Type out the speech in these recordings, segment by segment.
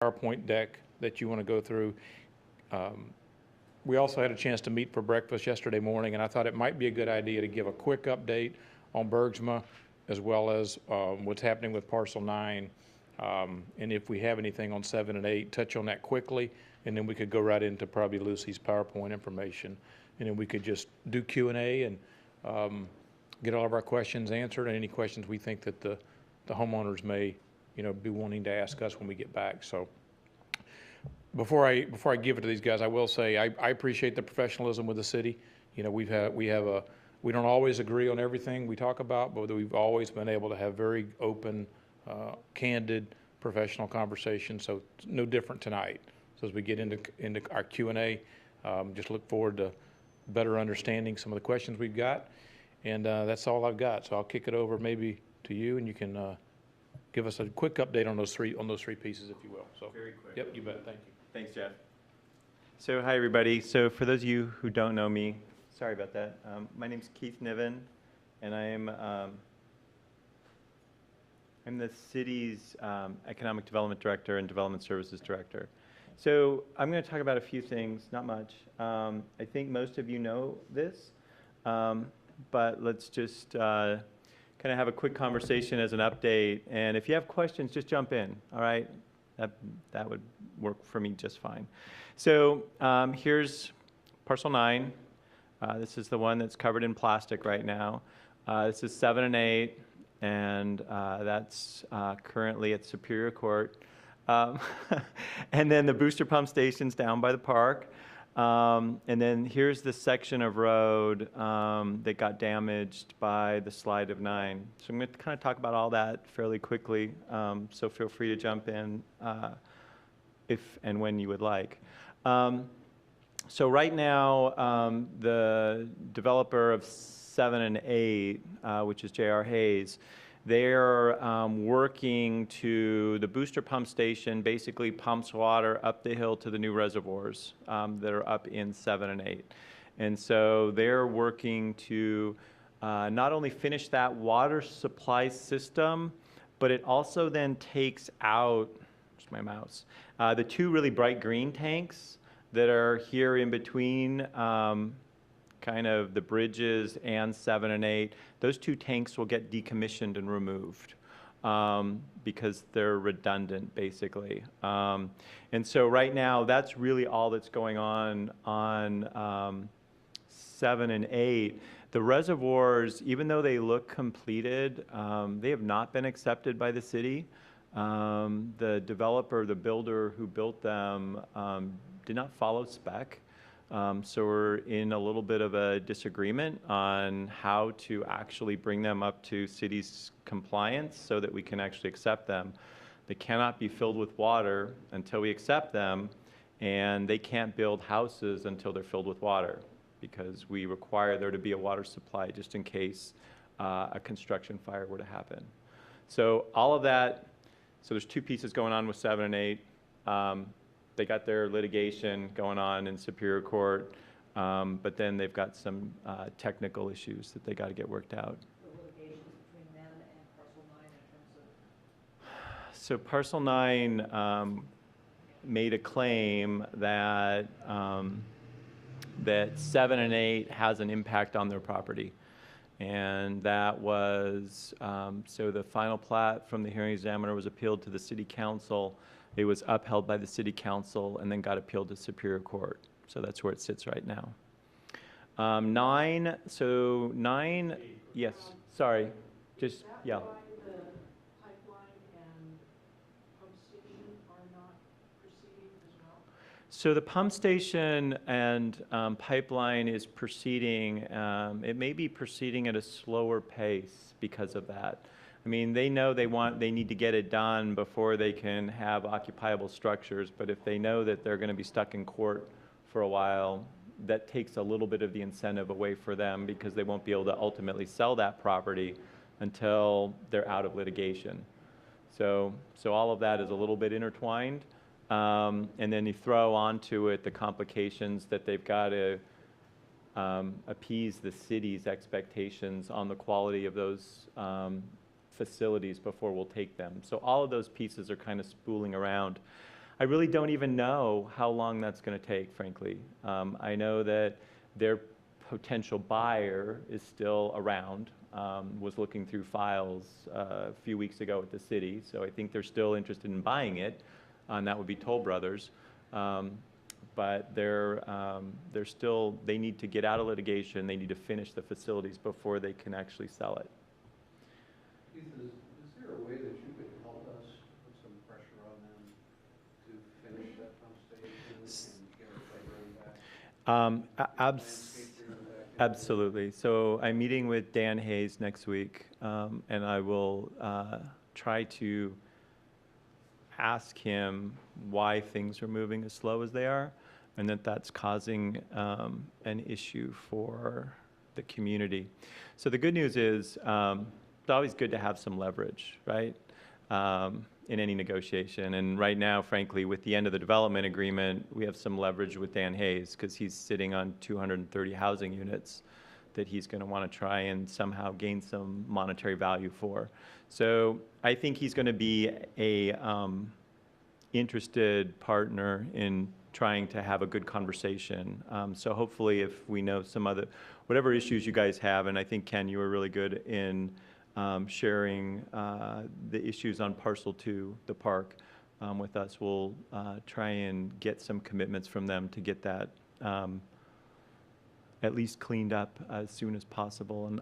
PowerPoint deck that you want to go through. We also had a chance to meet for breakfast yesterday morning, and I thought it might be a good idea to give a quick update on Bergsma, as well as what's happening with Parcel 9. And if we have anything on 7 and 8, touch on that quickly, and then we could go right into probably Lucy's PowerPoint information. And then we could just do Q&A and get all of our questions answered, and any questions we think that the homeowners may, be wanting to ask us when we get back. So before I give it to these guys, I will say I appreciate the professionalism with the city. We don't always agree on everything we talk about, but we've always been able to have very open, candid, professional conversations. So it's no different tonight. So as we get into our Q&A, just look forward to better understanding some of the questions we've got. And that's all I've got. So I'll kick it over maybe to you, and you can give us a quick update on those three pieces, if you will. So very quick. Yep, you bet. Thank you. Thanks, Jeff. So hi, everybody. So for those of you who don't know me, sorry about that. My name's Keith Niven, and I'm the city's Economic Development Director and Development Services Director. So I'm going to talk about a few things, not much. I think most of you know this, but let's just kind of have a quick conversation as an update. And if you have questions, just jump in, all right? That would work for me just fine. So here's Parcel 9. This is the one that's covered in plastic right now. This is 7 and 8, and that's currently at Superior Court. And then the booster pump station's down by the park. And then here's the section of road that got damaged by the slide of 9. So I'm going to kind of talk about all that fairly quickly, so feel free to jump in if and when you would like. So right now, the developer of 7 and 8, which is J.R. Hayes, they're working to, the booster pump station basically pumps water up the hill to the new reservoirs that are up in 7 and 8. And so they're working to not only finish that water supply system, but it also then takes out, where's my mouse, the two really bright green tanks that are here in between kind of the bridges and 7 and 8. Those two tanks will get decommissioned and removed because they're redundant, basically. And so right now, that's really all that's going on 7 and 8. The reservoirs, even though they look completed, they have not been accepted by the city. The developer, the builder who built them, did not follow spec. So we're in a little bit of a disagreement on how to actually bring them up to city's compliance so that we can actually accept them. They cannot be filled with water until we accept them, and they can't build houses until they're filled with water, because we require there to be a water supply just in case a construction fire were to happen. So all of that, so there's two pieces going on with 7 and 8. They got their litigation going on in Superior Court, but then they've got some technical issues that they got to get worked out. The litigations between them and Parcel 9 in terms of? So Parcel 9 made a claim that that 7 and 8 has an impact on their property. And that was, so the final plat from the hearing examiner was appealed to the city council. It was upheld by the city council and then got appealed to Superior Court. So that's where it sits right now. 9, so 9, yes, sorry, just, yeah. Is that why the pipeline and pump station are not proceeding as well? So the pump station and pipeline is proceeding. It may be proceeding at a slower pace because of that. I mean, they know they need to get it done before they can have occupiable structures, but if they know that they're going to be stuck in court for a while, that takes a little bit of the incentive away for them, because they won't be able to ultimately sell that property until they're out of litigation. So all of that is a little bit intertwined. And then you throw onto it the complications that they've got to appease the city's expectations on the quality of those facilities before we'll take them. So all of those pieces are kind of spooling around. I really don't even know how long that's going to take, frankly. I know that their potential buyer is still around, was looking through files a few weeks ago at the city, so I think they're still interested in buying it, and that would be Toll Brothers. But they're still, they need to get out of litigation, they need to finish the facilities before they can actually sell it. Keith, is there a way that you could help us put some pressure on them to finish that pump station and get our playground back? Landscape playground back? Absolutely. So I'm meeting with Dan Hayes next week, and I will try to ask him why things are moving as slow as they are, and that's causing an issue for the community. So the good news is it's always good to have some leverage, right, in any negotiation. And right now, frankly, with the end of the development agreement, we have some leverage with Dan Hayes because he's sitting on 230 housing units that he's going to want to try and somehow gain some monetary value for. So I think he's going to be a interested partner in trying to have a good conversation. So hopefully if we know some other, whatever issues you guys have, and I think, Ken, you were really good in sharing the issues on parcel 2, the park, with us. We'll try and get some commitments from them to get that at least cleaned up as soon as possible. And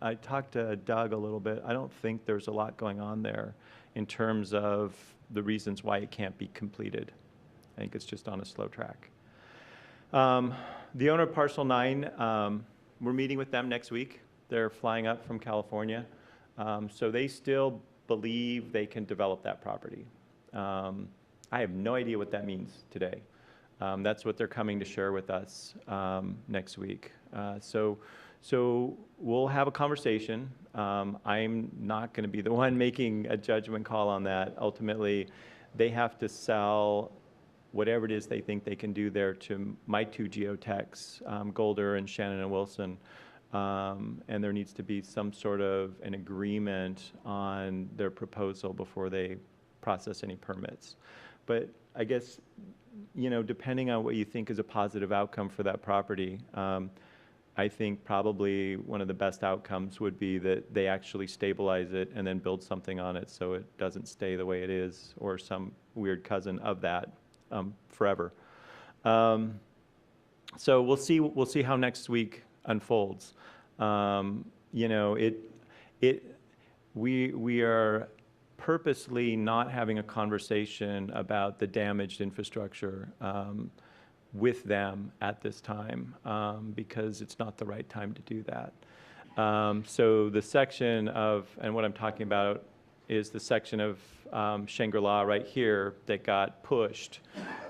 I talked to Doug a little bit. I don't think there's a lot going on there in terms of the reasons why it can't be completed. I think it's just on a slow track. The owner of parcel 9, we're meeting with them next week. They're flying up from California. So they still believe they can develop that property. I have no idea what that means today. That's what they're coming to share with us next week. So we'll have a conversation. I'm not going to be the one making a judgment call on that. Ultimately, they have to sell whatever it is they think they can do there to my 2 geotechs, Golder and Shannon and Wilson. And there needs to be some sort of an agreement on their proposal before they process any permits. But I guess, you know, depending on what you think is a positive outcome for that property, I think probably one of the best outcomes would be that they actually stabilize it and then build something on it so it doesn't stay the way it is or some weird cousin of that forever. So we'll see how next week unfolds. You know, we are purposely not having a conversation about the damaged infrastructure with them at this time because it's not the right time to do that. So the section of, and what I'm talking about is the section of Shangri-La right here that got pushed.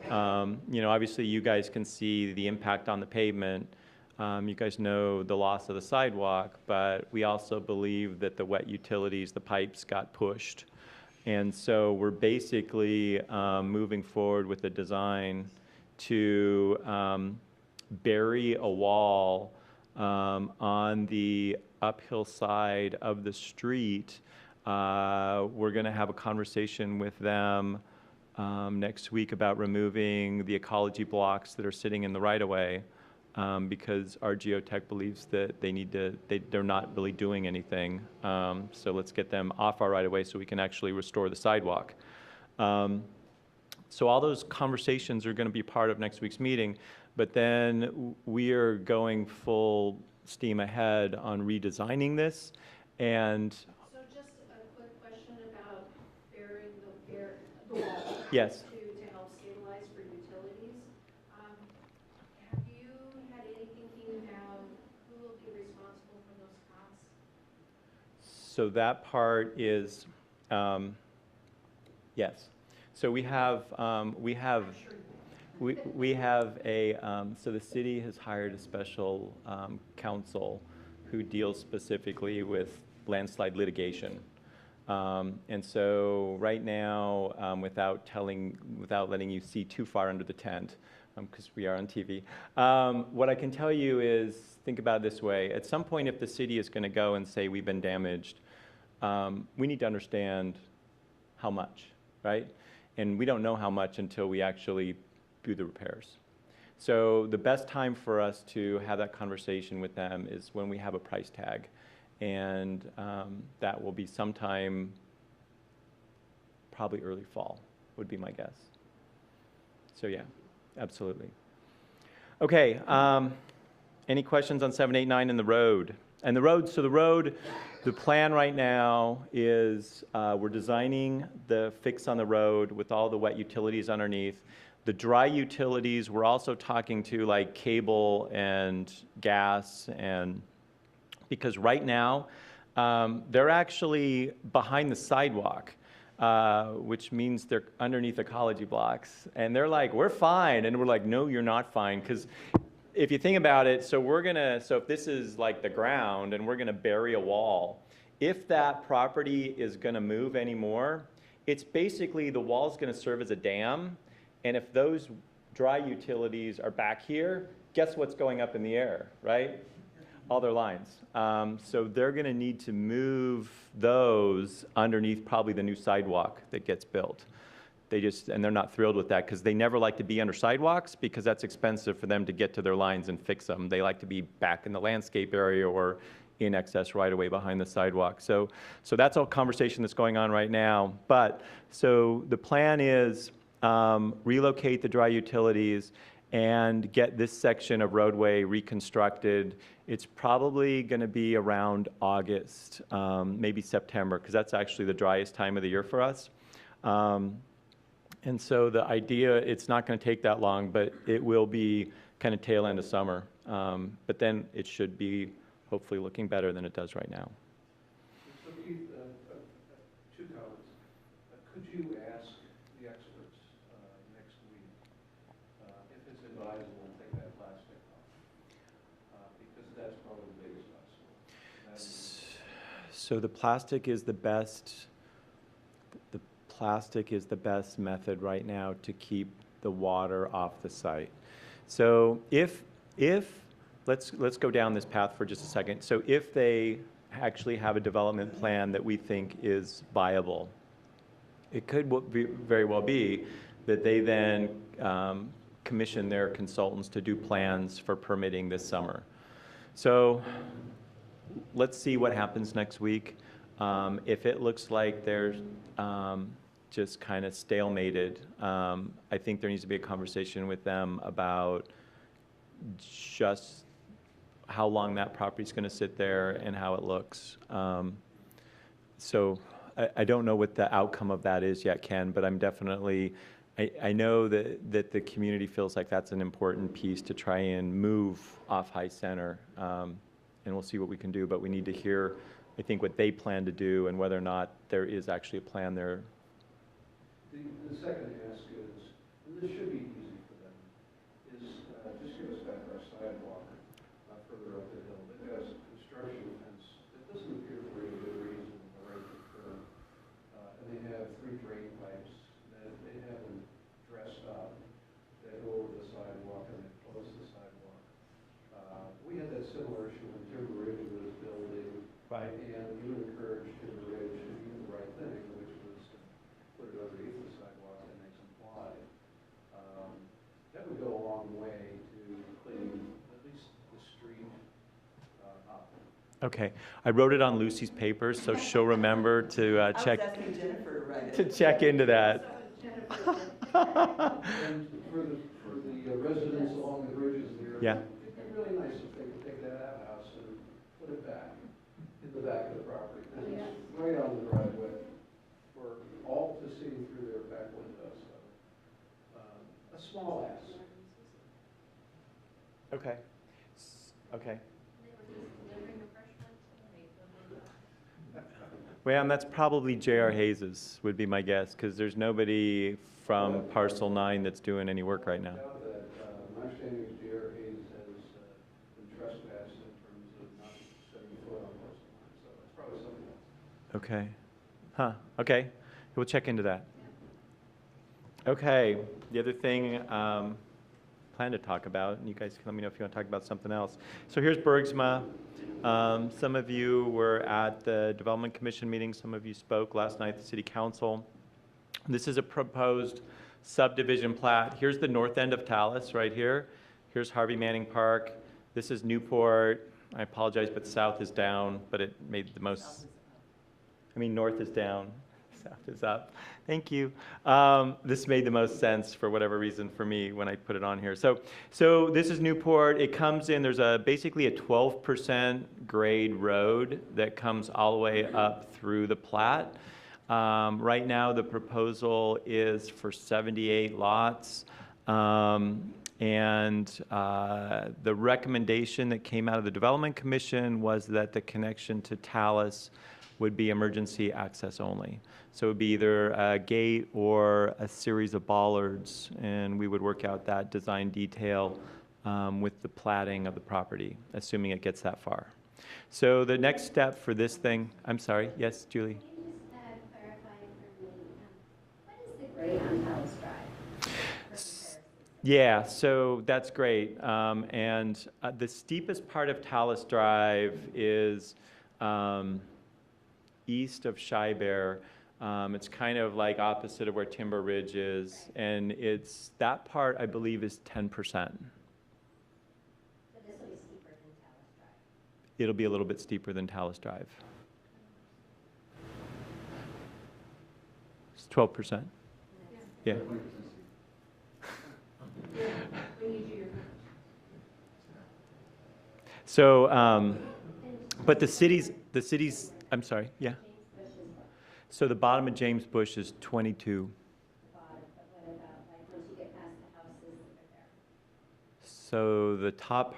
You know, obviously you guys can see the impact on the pavement. You guys know the loss of the sidewalk, but we also believe that the wet utilities, the pipes got pushed. And so we're basically moving forward with a design to bury a wall on the uphill side of the street. We're going to have a conversation with them next week about removing the ecology blocks that are sitting in the right-of-way because our geotech believes that they're not really doing anything. So let's get them off our right-of-way so we can actually restore the sidewalk. So all those conversations are going to be part of next week's meeting, but then we are going full steam ahead on redesigning this. And So just a quick question about burying the wall. yes. To help stabilize for utilities. Have you had any thinking about who will be responsible for those costs? So that part is, yes. So we have so the city has hired a special counsel who deals specifically with landslide litigation. And so right now, without letting you see too far under the tent, because we are on TV, what I can tell you is, think about it this way. At some point, if the city is going to go and say we've been damaged, we need to understand how much, right? and we don't know how much until we actually do the repairs. So the best time for us to have that conversation with them is when we have a price tag, and that will be sometime probably early fall would be my guess. So yeah, absolutely. Okay, any questions on 7, 8, 9 and the road? And the road, so the road, the plan right now is we're designing the fix on the road with all the wet utilities underneath. The dry utilities, we're also talking to like cable and gas, and because right now they're actually behind the sidewalk, which means they're underneath ecology blocks. And they're like, we're fine. And we're like, no, you're not fine. Because if you think about it, so if this is like the ground and we're gonna bury a wall, if that property is gonna move anymore, it's basically the wall's gonna serve as a dam. And if those dry utilities are back here, guess what's going up in the air, right? All their lines. So they're gonna need to move those underneath probably the new sidewalk that gets built. And they're not thrilled with that because they never like to be under sidewalks because that's expensive for them to get to their lines and fix them. They like to be back in the landscape area or in excess right away behind the sidewalk. So that's all conversation that's going on right now. But so the plan is relocate the dry utilities and get this section of roadway reconstructed. It's probably going to be around August, maybe September, because that's actually the driest time of the year for us. And so the idea, it's not going to take that long, but it will be kind of tail end of summer. But then it should be hopefully looking better than it does right now. So Keith, two comments. Could you ask the experts next week if it's advisable to take that plastic off? Because that's probably the biggest obstacle. So the plastic is the best. The plastic is the best method right now to keep the water off the site. So if let's go down this path for just a second. So if they actually have a development plan that we think is viable, it could very well be that they then commission their consultants to do plans for permitting this summer. So let's see what happens next week. If it looks like they're just kind of stalemated, I think there needs to be a conversation with them about just how long that property is going to sit there and how it looks. So I don't know what the outcome of that is yet, Ken, but I'm definitely, I know that the community feels like that's an important piece to try and move off High Center, and we'll see what we can do, but we need to hear, I think, what they plan to do and whether or not there is actually a plan there. The second ask is, and this should be easy for them, is just give us back our sidewalk further up the hill. They've got some construction fence that doesn't appear for any good reason right at the curb. And they have 3 drain pipes that they haven't dressed up that go over the sidewalk and they close the sidewalk. We had that similar issue when Timber Ridge was building. Right. And you encouraged Timber Ridge to do the right thing, which was to put it underneath the sidewalk, and they complied. That would go a long way to cleaning at least the street up. Okay, I wrote it on Lucy's papers, so she'll remember to check. I was asking Jennifer to write it. To check into that. And for the residents along the bridges there, Yeah. it'd be really nice if they could take that outhouse and put it back in the back of the property. Because it's right on the driveway for all to see through their back window. So a small ask. Okay. Okay. Well, that's probably J.R. Hayes's, would be my guess, because there's nobody from Parcel 9 that's doing any work right now. I doubt that. My understanding is J.R. Hayes has been trespassed in terms of not setting foot on Parcel 9, so it's probably something else. Okay. Huh, okay. We'll check into that. Okay, the other thing plan to talk about, and you guys can let me know if you want to talk about something else. So here's Bergsma. Some of you were at the Development Commission meeting. Some of you spoke last night at the City Council. This is a proposed subdivision plat. Here's the north end of Talus right here. Here's Harvey Manning Park. This is Newport. I apologize, but south is down, but it made the most, north is down, south is up. Thank you. This made the most sense for whatever reason for me when I put it on here. So this is Newport. It comes in, there's basically a 12% grade road that comes all the way up through the plat. Right now, the proposal is for 78 lots. The recommendation that came out of the Development Commission was that the connection to Talus would be emergency access only. So it would be either a gate or a series of bollards, and we would work out that design detail with the platting of the property, assuming it gets that far. So the next step for this thing, I'm sorry, yes, Julie? Can you just clarify for me, what is the grade on Talus Drive? Yeah, so that's great. The steepest part of Talus Drive is east of Shy Bear. It's kind of like opposite of where Timber Ridge is, and that part, I believe, is 10%. So this will be steeper than Talus Drive? It'll be a little bit steeper than Talus Drive. It's 12%. Yeah. When you do your So, but the cities, I'm sorry, yeah. James Bush is what? So the bottom of James Bush is 22. The bottom, but what about like once you get past the houses that are there? So the top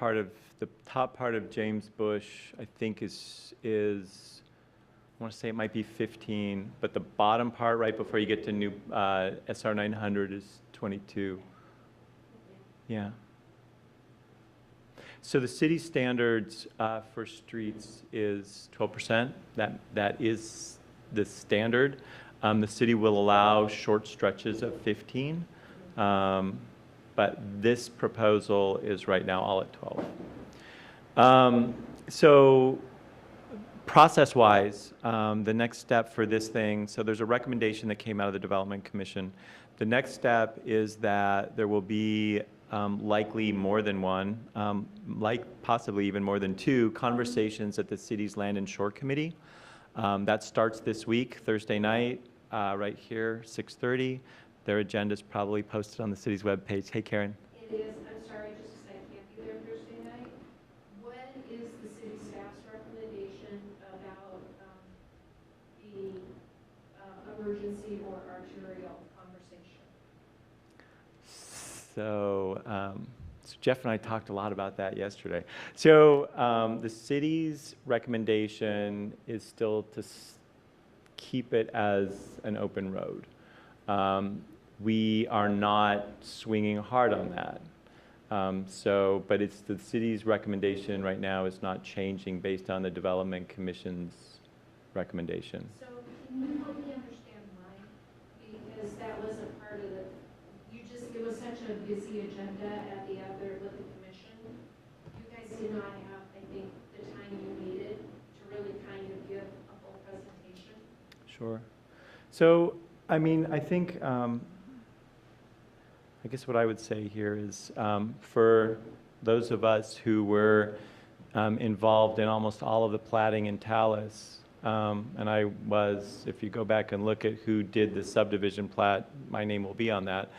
part of James Bush, I think is I want to say it might be 15, but the bottom part right before you get to new SR 900 is 22. Yeah. So the city standards for streets is 12%. That is the standard. The city will allow short stretches of 15, but this proposal is right now all at 12. So process-wise, the next step for this thing, so there's a recommendation that came out of the Development Commission. The next step is that there will be likely more than one, possibly even more than two, conversations at the city's Land and Shore Committee. That starts this week, Thursday night, right here, 6:30. Their agenda is probably posted on the city's webpage. Hey, Karen. It is, I'm sorry, just because I can't be there Thursday night. What is the city staff's recommendation about the emergency or arterial conversation? So Jeff and I talked a lot about that yesterday. So the city's recommendation is still to keep it as an open road. We are not swinging hard on that. But it's the city's recommendation right now is not changing based on the Development Commission's recommendation. So can you help me understand why? Because that wasn't part of the, it was such a busy agenda at the other, with the commission. You guys did not have, I think, the time you needed to really kind of give a full presentation. Sure. So, I think, I guess what I would say here is for those of us who were involved in almost all of the platting in Talus, and I was, if you go back and look at who did the subdivision plat, my name will be on that.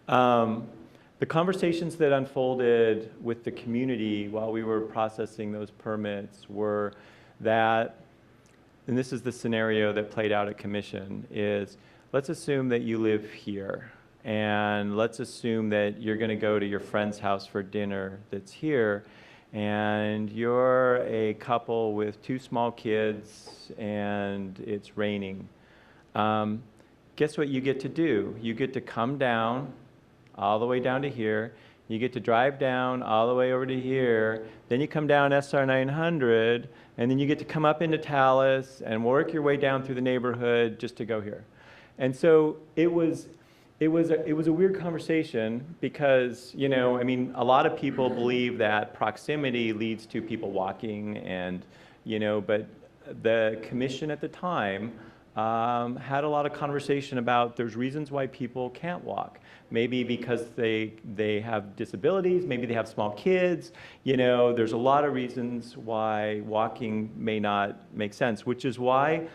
The conversations that unfolded with the community while we were processing those permits were that, and this is the scenario that played out at commission, is let's assume that you live here, and let's assume that you're going to go to your friend's house for dinner that's here, and you're a couple with 2 small kids, and it's raining. Guess what you get to do? You get to come down all the way down to here. You get to drive down all the way over to here. Then you come down SR 900, and then you get to come up into Talus and work your way down through the neighborhood just to go here. And so it was a weird conversation because, a lot of people believe that proximity leads to people walking, and, but the commission at the time had a lot of conversation about there's reasons why people can't walk. Maybe because they have disabilities, maybe they have small kids. You know, there's a lot of reasons why walking may not make sense, which is why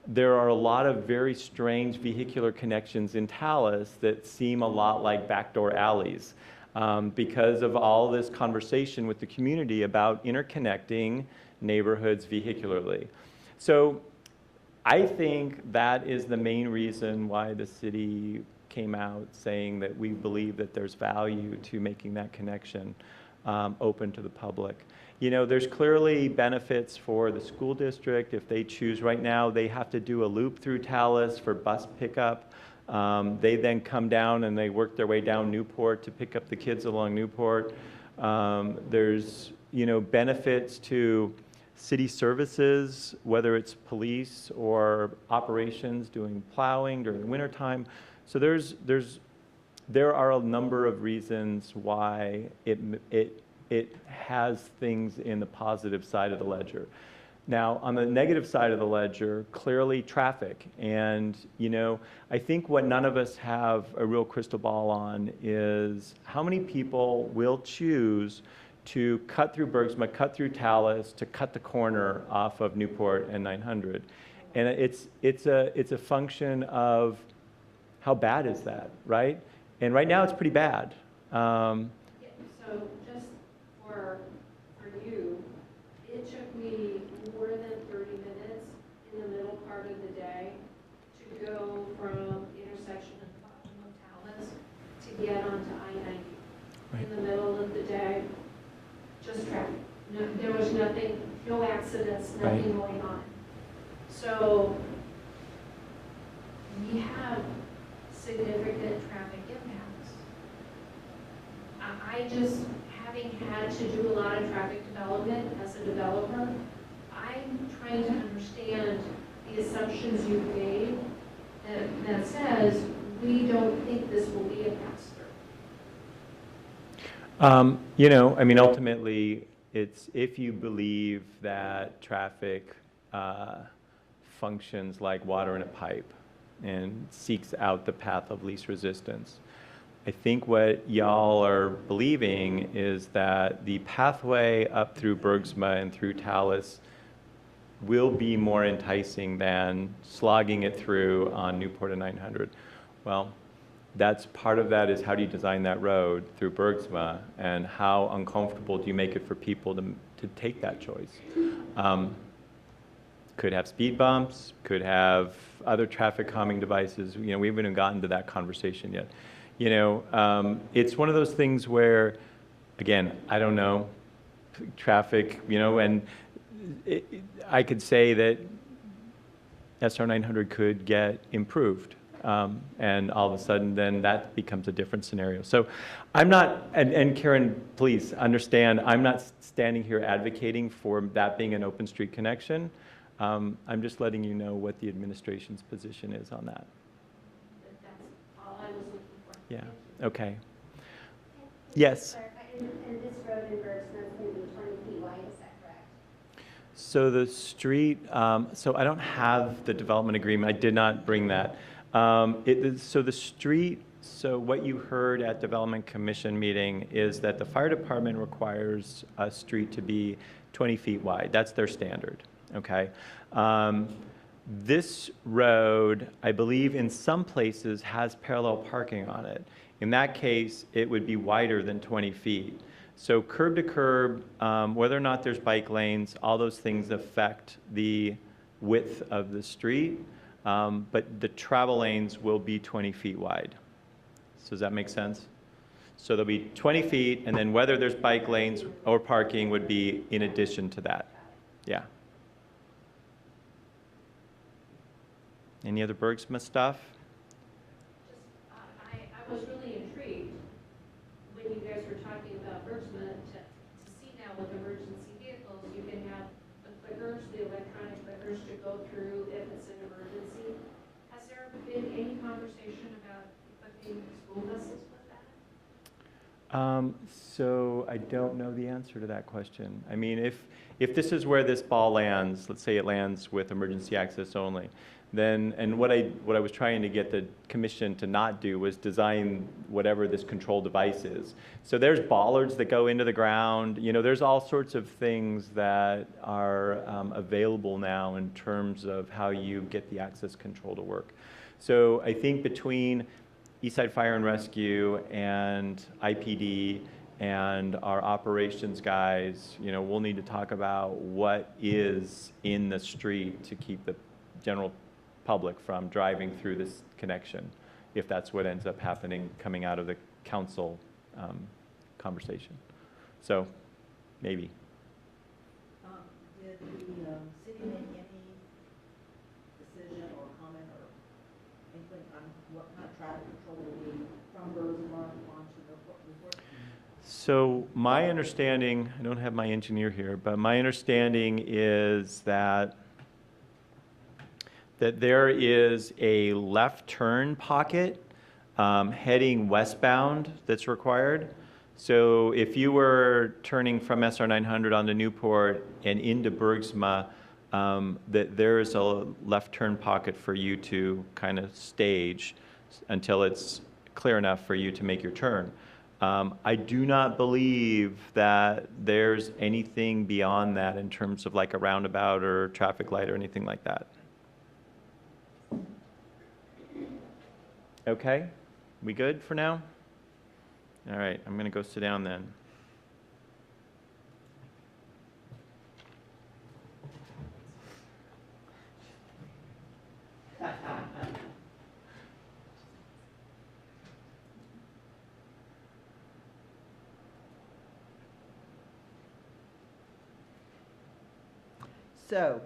there are a lot of very strange vehicular connections in Talus that seem a lot like backdoor alleys because of all this conversation with the community about interconnecting neighborhoods vehicularly. So I think that is the main reason why the city came out saying that we believe that there's value to making that connection open to the public. You know, there's clearly benefits for the school district if they choose. Right now, they have to do a loop through Talus for bus pickup. They then come down and they work their way down Newport to pick up the kids along Newport. There's, you know, benefits to city services, whether it's police or operations doing plowing during the wintertime. So there are a number of reasons why it has things in the positive side of the ledger. Now, on the negative side of the ledger, clearly traffic. And, you know, I think what none of us have a real crystal ball on is how many people will choose to cut through Bergsma, cut through Talus, to cut the corner off of Newport and 900. And it's a function of how bad is that, right? And right now it's pretty bad. Yeah, so just for you, it took me more than 30 minutes in the middle part of the day to go from intersection of Talus to get onto I-90. Right. In the middle of the day, just traffic. No, there was nothing, no accidents, nothing going on. So we have significant traffic impacts. I just, having had to do a lot of traffic development as a developer, I'm trying to understand the assumptions you've made that says we don't think this will be a pass-through. You know, I mean, ultimately, it's if you believe that traffic functions like water in a pipe and seeks out the path of least resistance. I think what y'all are believing is that the pathway up through Bergsma and through Talus will be more enticing than slogging it through on Newport and 900. Well, that's part of that is how do you design that road through Bergsma and how uncomfortable do you make it for people to take that choice? Could have speed bumps, could have other traffic calming devices. You know, we haven't even gotten to that conversation yet. You know, it's one of those things where, again, I don't know, traffic, you know, and I could say that SR 900 could get improved. And all of a sudden, then that becomes a different scenario. So I'm not, and Karen, please understand, I'm not standing here advocating for that being an open street connection. I'm just letting you know what the administration's position is on that. That's all I was looking for. Yeah, okay. Yes? And this road in Bergsma is going to be 20 feet wide, is that correct? So the street, so I don't have the development agreement. I did not bring that. So the street, so what you heard at Development Commission meeting is that the fire department requires a street to be 20 feet wide. That's their standard, okay? This road, I believe in some places has parallel parking on it. In that case, it would be wider than 20 feet. So curb to curb, whether or not there's bike lanes, all those things affect the width of the street. But the travel lanes will be 20 feet wide. So does that make sense? So there'll be 20 feet, and then whether there's bike lanes or parking would be in addition to that. Yeah. Any other Bergsma stuff? I was really intrigued when you guys were talking about Bergsma to see now with emergency vehicles, you can have the clickers, the electronic clickers to go through if it's an emergency. Has there been any conversation about equipping school buses with So I don't know the answer to that question. I mean, if this is where this ball lands, let's say it lands with emergency access only, then, and what I was trying to get the commission to not do was design whatever this control device is. So there's bollards that go into the ground. You know, there's all sorts of things that are available now in terms of how you get the access control to work. So I think between Eastside Fire and Rescue and IPD and our operations guys, you know, we'll need to talk about what is in the street to keep the general public from driving through this connection, if that's what ends up happening coming out of the council conversation. So, maybe. Did the city make any decision or comment or anything on what kind of traffic control will be from Rosemont onto the report? So my understanding, I don't have my engineer here, but my understanding is that there is a left turn pocket heading westbound that's required. So if you were turning from SR 900 onto Newport and into Bergsma, that there's a left turn pocket for you to kind of stage until it's clear enough for you to make your turn. I do not believe that there's anything beyond that in terms of like a roundabout or traffic light or anything like that. Okay, we good for now? All right, I'm gonna go sit down then. So,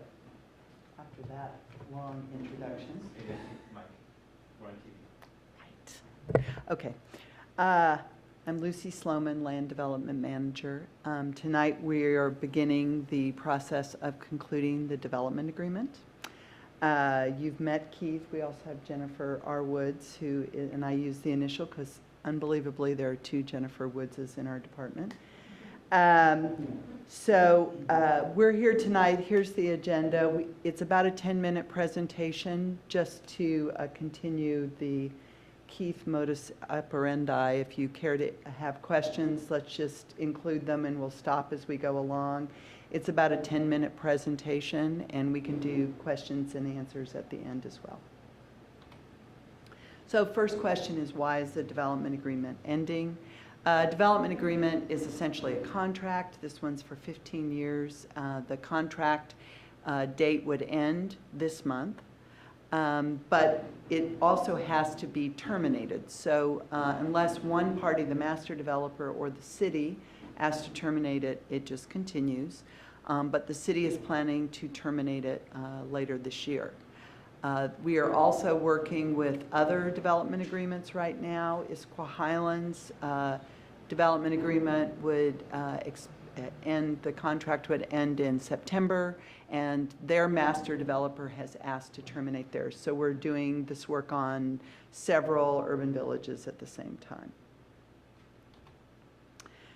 after that long introduction. Right. Okay. I'm Lucy Sloman, Land Development Manager. Tonight we are beginning the process of concluding the development agreement. You've met Keith. We also have Jennifer R. Woods, and I use the initial because unbelievably there are two Jennifer Woodses in our department. We're here tonight. Here's the agenda. It's about a 10-minute presentation just to continue the Keith modus operandi. If you care to have questions, let's just include them and we'll stop as we go along. It's about a 10-minute presentation and we can do questions and answers at the end as well. So first question is, why is the development agreement ending? Development agreement is essentially a contract. This one's for 15 years. The contract date would end this month, but it also has to be terminated. So unless one party, the master developer or the city, asks to terminate it, it just continues. But the city is planning to terminate it later this year. We are also working with other development agreements right now. Issaquah Highlands development agreement would end, the contract would end in September, and their master developer has asked to terminate theirs. So we're doing this work on several urban villages at the same time.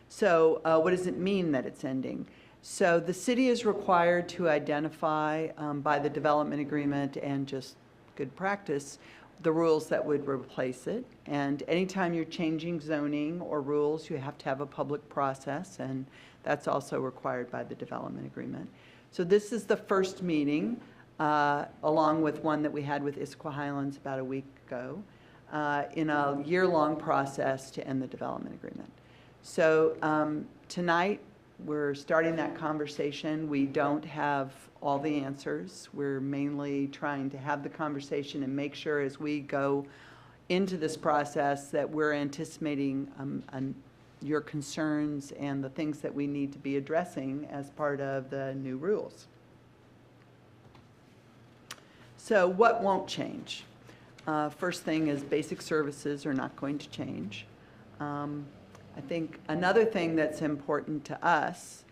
So what does it mean that it's ending? So the city is required to identify by the development agreement and just good practice the rules that would replace it. And anytime you're changing zoning or rules, you have to have a public process, and that's also required by the development agreement. So this is the first meeting, along with one that we had with Issaquah Highlands about a week ago, in a year-long process to end the development agreement. So tonight, we're starting that conversation. We don't have all the answers. We're mainly trying to have the conversation and make sure as we go into this process that we're anticipating your concerns and the things that we need to be addressing as part of the new rules. So what won't change? First thing is basic services are not going to change. I think another thing that's important to us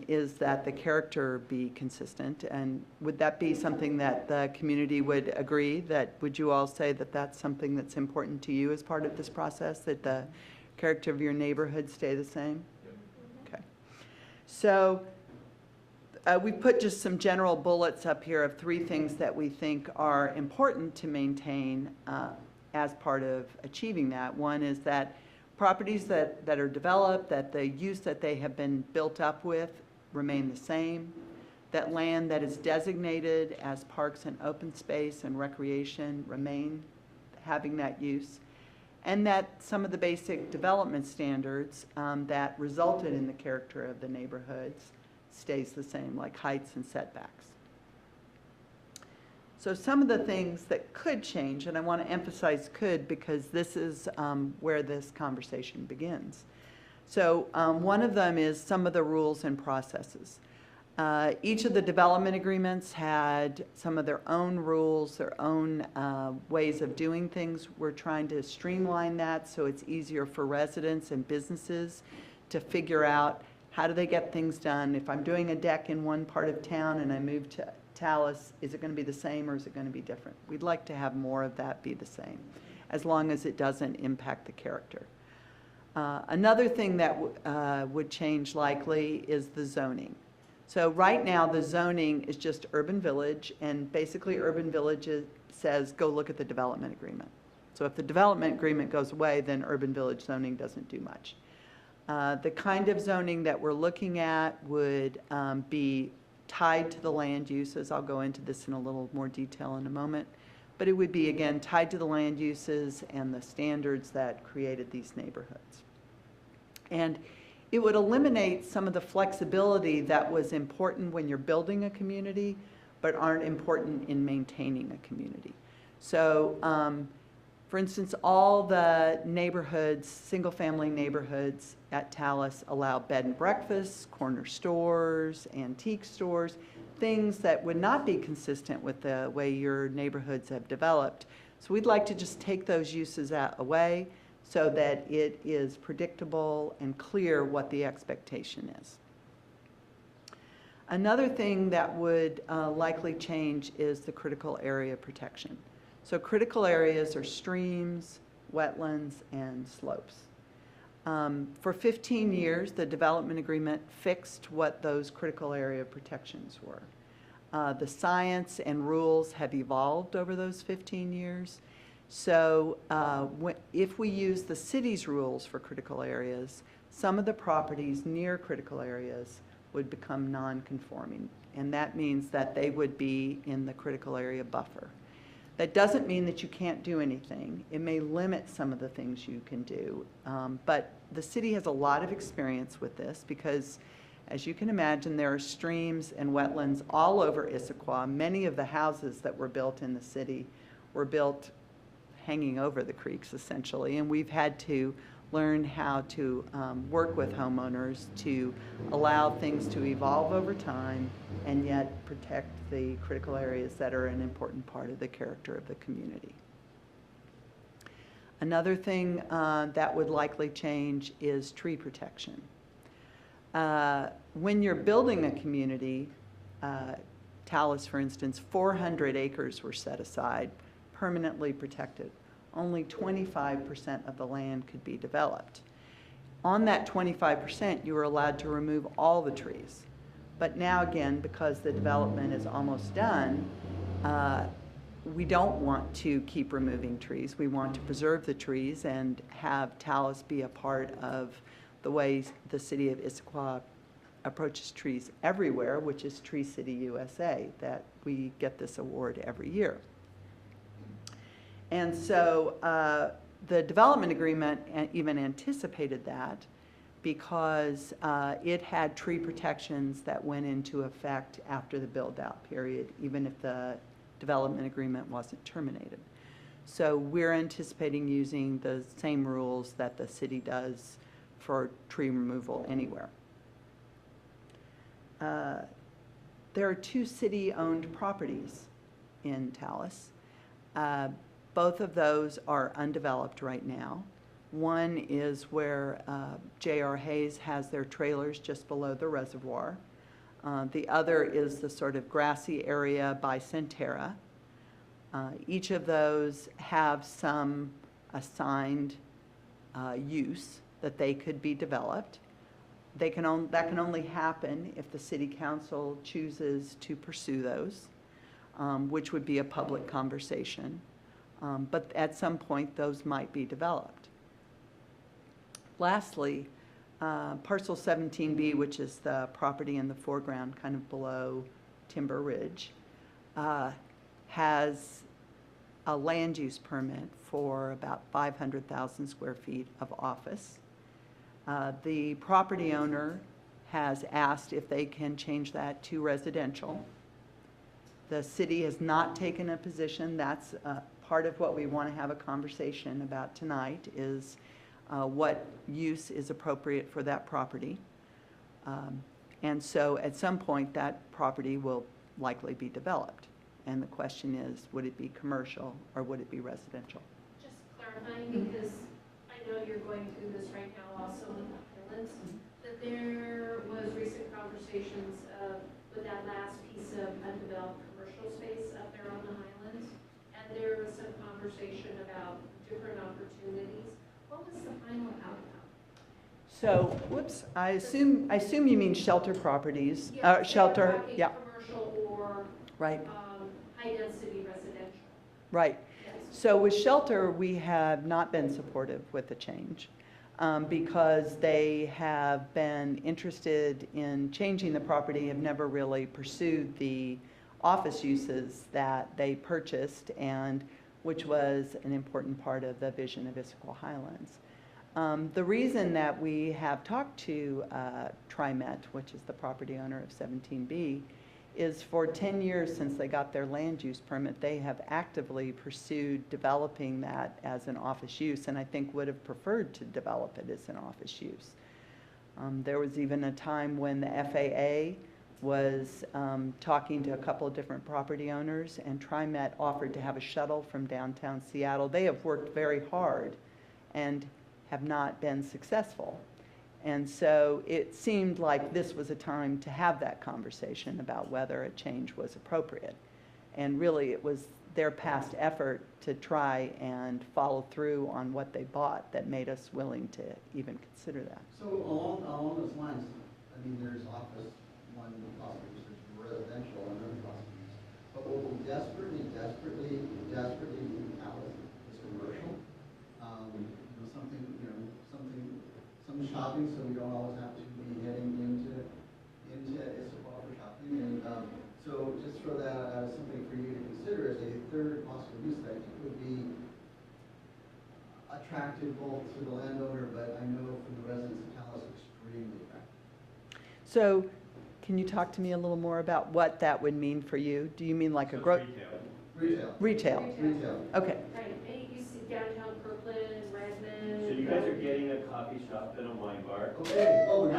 is that the character be consistent. And would that be something that the community would agree? That would you all say that that's something that's important to you as part of this process, that the Character of your neighborhood stay the same? Okay. So we put just some general bullets up here of 3 things that we think are important to maintain as part of achieving that. One is that properties that are developed, that the use that they have been built up with remain the same, that land that is designated as parks and open space and recreation remain having that use, and that some of the basic development standards that resulted in the character of the neighborhoods stays the same, like heights and setbacks. So some of the things that could change, and I want to emphasize could because this is where this conversation begins. So one of them is some of the rules and processes. Each of the development agreements had some of their own rules, their own ways of doing things. We're trying to streamline that so it's easier for residents and businesses to figure out how do they get things done. If I'm doing a deck in one part of town and I move to Talus, is it going to be the same or is it going to be different? We'd like to have more of that be the same, as long as it doesn't impact the character. Another thing that would change likely is the zoning. So right now, the zoning is just urban village, and basically urban village says, go look at the development agreement. So if the development agreement goes away, then urban village zoning doesn't do much. The kind of zoning that we're looking at would be tied to the land uses. I'll go into this in a little more detail in a moment. But it would be, again, tied to the land uses and the standards that created these neighborhoods. And it would eliminate some of the flexibility that was important when you're building a community, but aren't important in maintaining a community. So, for instance, all the neighborhoods, single-family neighborhoods at Talus allow bed and breakfasts, corner stores, antique stores, things that would not be consistent with the way your neighborhoods have developed. So we'd like to just take those uses away so that it is predictable and clear what the expectation is. Another thing that would likely change is the critical area protection. So critical areas are streams, wetlands, and slopes. For 15 years, the development agreement fixed what those critical area protections were. The science and rules have evolved over those 15 years. So if we use the city's rules for critical areas, some of the properties near critical areas would become non-conforming, and that means that they would be in the critical area buffer. That doesn't mean that you can't do anything. It may limit some of the things you can do, but the city has a lot of experience with this because, as you can imagine, there are streams and wetlands all over Issaquah. Many of the houses that were built in the city were built hanging over the creeks, essentially, and we've had to learn how to work with homeowners to allow things to evolve over time and yet protect the critical areas that are an important part of the character of the community. Another thing that would likely change is tree protection. When you're building a community, Talus, for instance, 400 acres were set aside, permanently protected. Only 25% of the land could be developed. On that 25%, you were allowed to remove all the trees. But now again, because the development is almost done, we don't want to keep removing trees. We want to preserve the trees and have Talus be a part of the way the city of Issaquah approaches trees everywhere, which is Tree City USA, that we get this award every year. And so the development agreement even anticipated that because it had tree protections that went into effect after the build-out period, even if the development agreement wasn't terminated. So we're anticipating using the same rules that the city does for tree removal anywhere. There are 2 city-owned properties in Talus. Both of those are undeveloped right now. One is where J.R. Hayes has their trailers just below the reservoir. The other is the sort of grassy area by Centera. Each of those have some assigned use. that they could be developed. That can only happen if the city council chooses to pursue those, which would be a public conversation. But at some point, those might be developed. Lastly, parcel 17B, which is the property in the foreground, kind of below Timber Ridge, has a land use permit for about 500,000 square feet of office. The property owner has asked if they can change that to residential. The city has not taken a position. That's part of what we want to have a conversation about tonight, is what use is appropriate for that property. And so at some point, that property will likely be developed. And the question is, would it be commercial or would it be residential? Just clarifying, because I know you're going through this right now also with the Highlands, that there was recent conversations with that last piece of undeveloped commercial space up there on the Highlands, and there was some conversation about different opportunities. What was the final outcome? So, whoops, I assume you mean shelter properties. Yeah, Shelter, we're talking yeah, commercial or right, high-density residential. right. Yes. So with shelter, we have not been supportive with the change because they have been interested in changing the property, have never really pursued the office uses that they purchased, and which was an important part of the vision of Issaquah Highlands. The reason that we have talked to TriMet, which is the property owner of 17B, is for 10 years since they got their land use permit, they have actively pursued developing that as an office use, and I think would have preferred to develop it as an office use. There was even a time when the FAA was talking to a couple of different property owners, and TriMet offered to have a shuttle from downtown Seattle. They have worked very hard and have not been successful. And so it seemed like this was a time to have that conversation about whether a change was appropriate. And really, it was their past effort to try and follow through on what they bought that made us willing to even consider that. So along those lines, I mean, there's office, one possible use, there's residential, another possible use. But what we desperately need Talus is commercial. Some shopping, so we don't always have to be heading into Issaquah for shopping. And so just throw that out as something for you to consider as a third possible use that I think would be attractive both to the landowner, but I know from the residents of Talus, extremely attractive. So can you talk to me a little more about what that would mean for you? Do you mean like a Retail. Retail. Okay. Right, and you see downtown Kirkland, Redmond. So you guys are getting a coffee shop and a wine bar. Okay. Oh,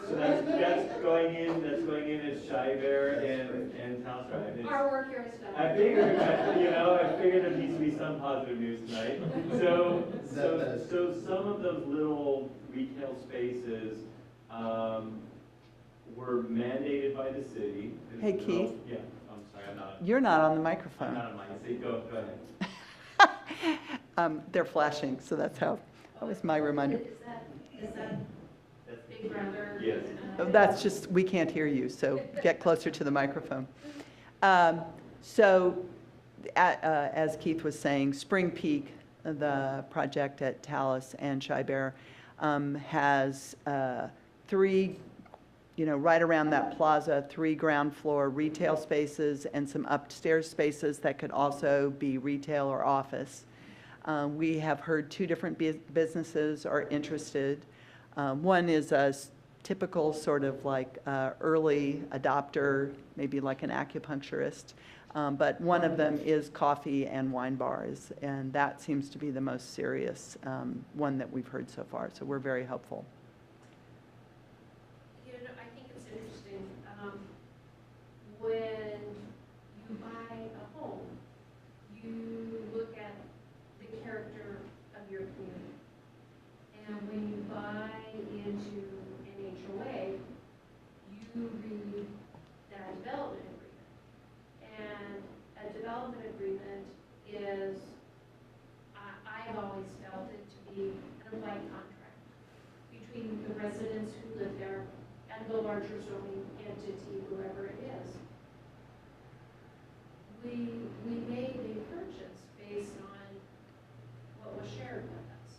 So that's going in as Shy Bear and Talus Drive. Our work here is done. I figured there needs to be some positive news tonight. So some of those little retail spaces were mandated by the city. Hey, Keith. Yeah, I'm sorry, I'm not. You're not on the I'm microphone. not on mine. Say, go ahead. They're flashing, so that was my reminder. Is that Big Brother? Yes. That's just, we can't hear you, so get closer to the microphone. So, as Keith was saying, Spring Peak, the project at Talus and Shy Bear, has three, right around that plaza, 3 ground floor retail spaces and some upstairs spaces that could also be retail or office. We have heard 2 different businesses are interested. One is a typical sort of like early adopter, maybe like an acupuncturist, but one of them is coffee and wine bars, and that seems to be the most serious one that we've heard so far, so we're very hopeful. I think it's interesting, when you buy a home, you look at the character of your community. And when you buy into an HOA, you read that development agreement. And a development agreement is, I've always felt it to be an implied contract. residents who live there and the larger zoning entity, whoever it is. We made a purchase based on what was shared with us.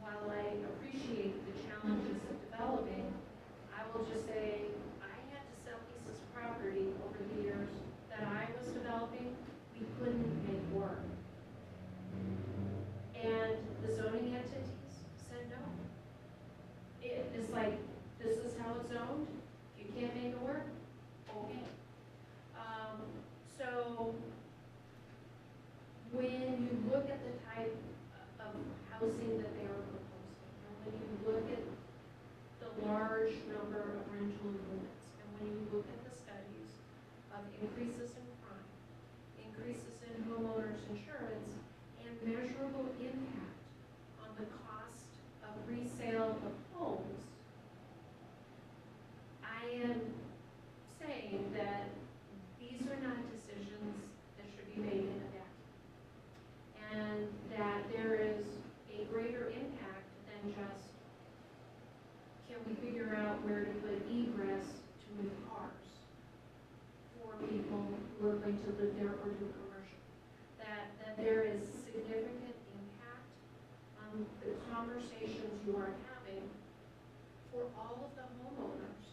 While I appreciate the challenges of developing, I will just say I had to sell pieces of property over the years that I was developing we couldn't make work. And the zoning entities said no. It is like, this is how it's zoned. If you can't make it work, okay. So when you look at the type of housing that they are proposing, and when you look at the large number of rental units, and when you look at the studies of increases in crime, increases in homeowners insurance, and measurable impact on the cost of resale of homes, I am saying that these are not decisions that should be made in a vacuum, and that there is a greater impact than just, can we figure out where to put egress to move cars for people who are going to live there or do commercial. That there is significant impact on the conversations you are having for all of the homeowners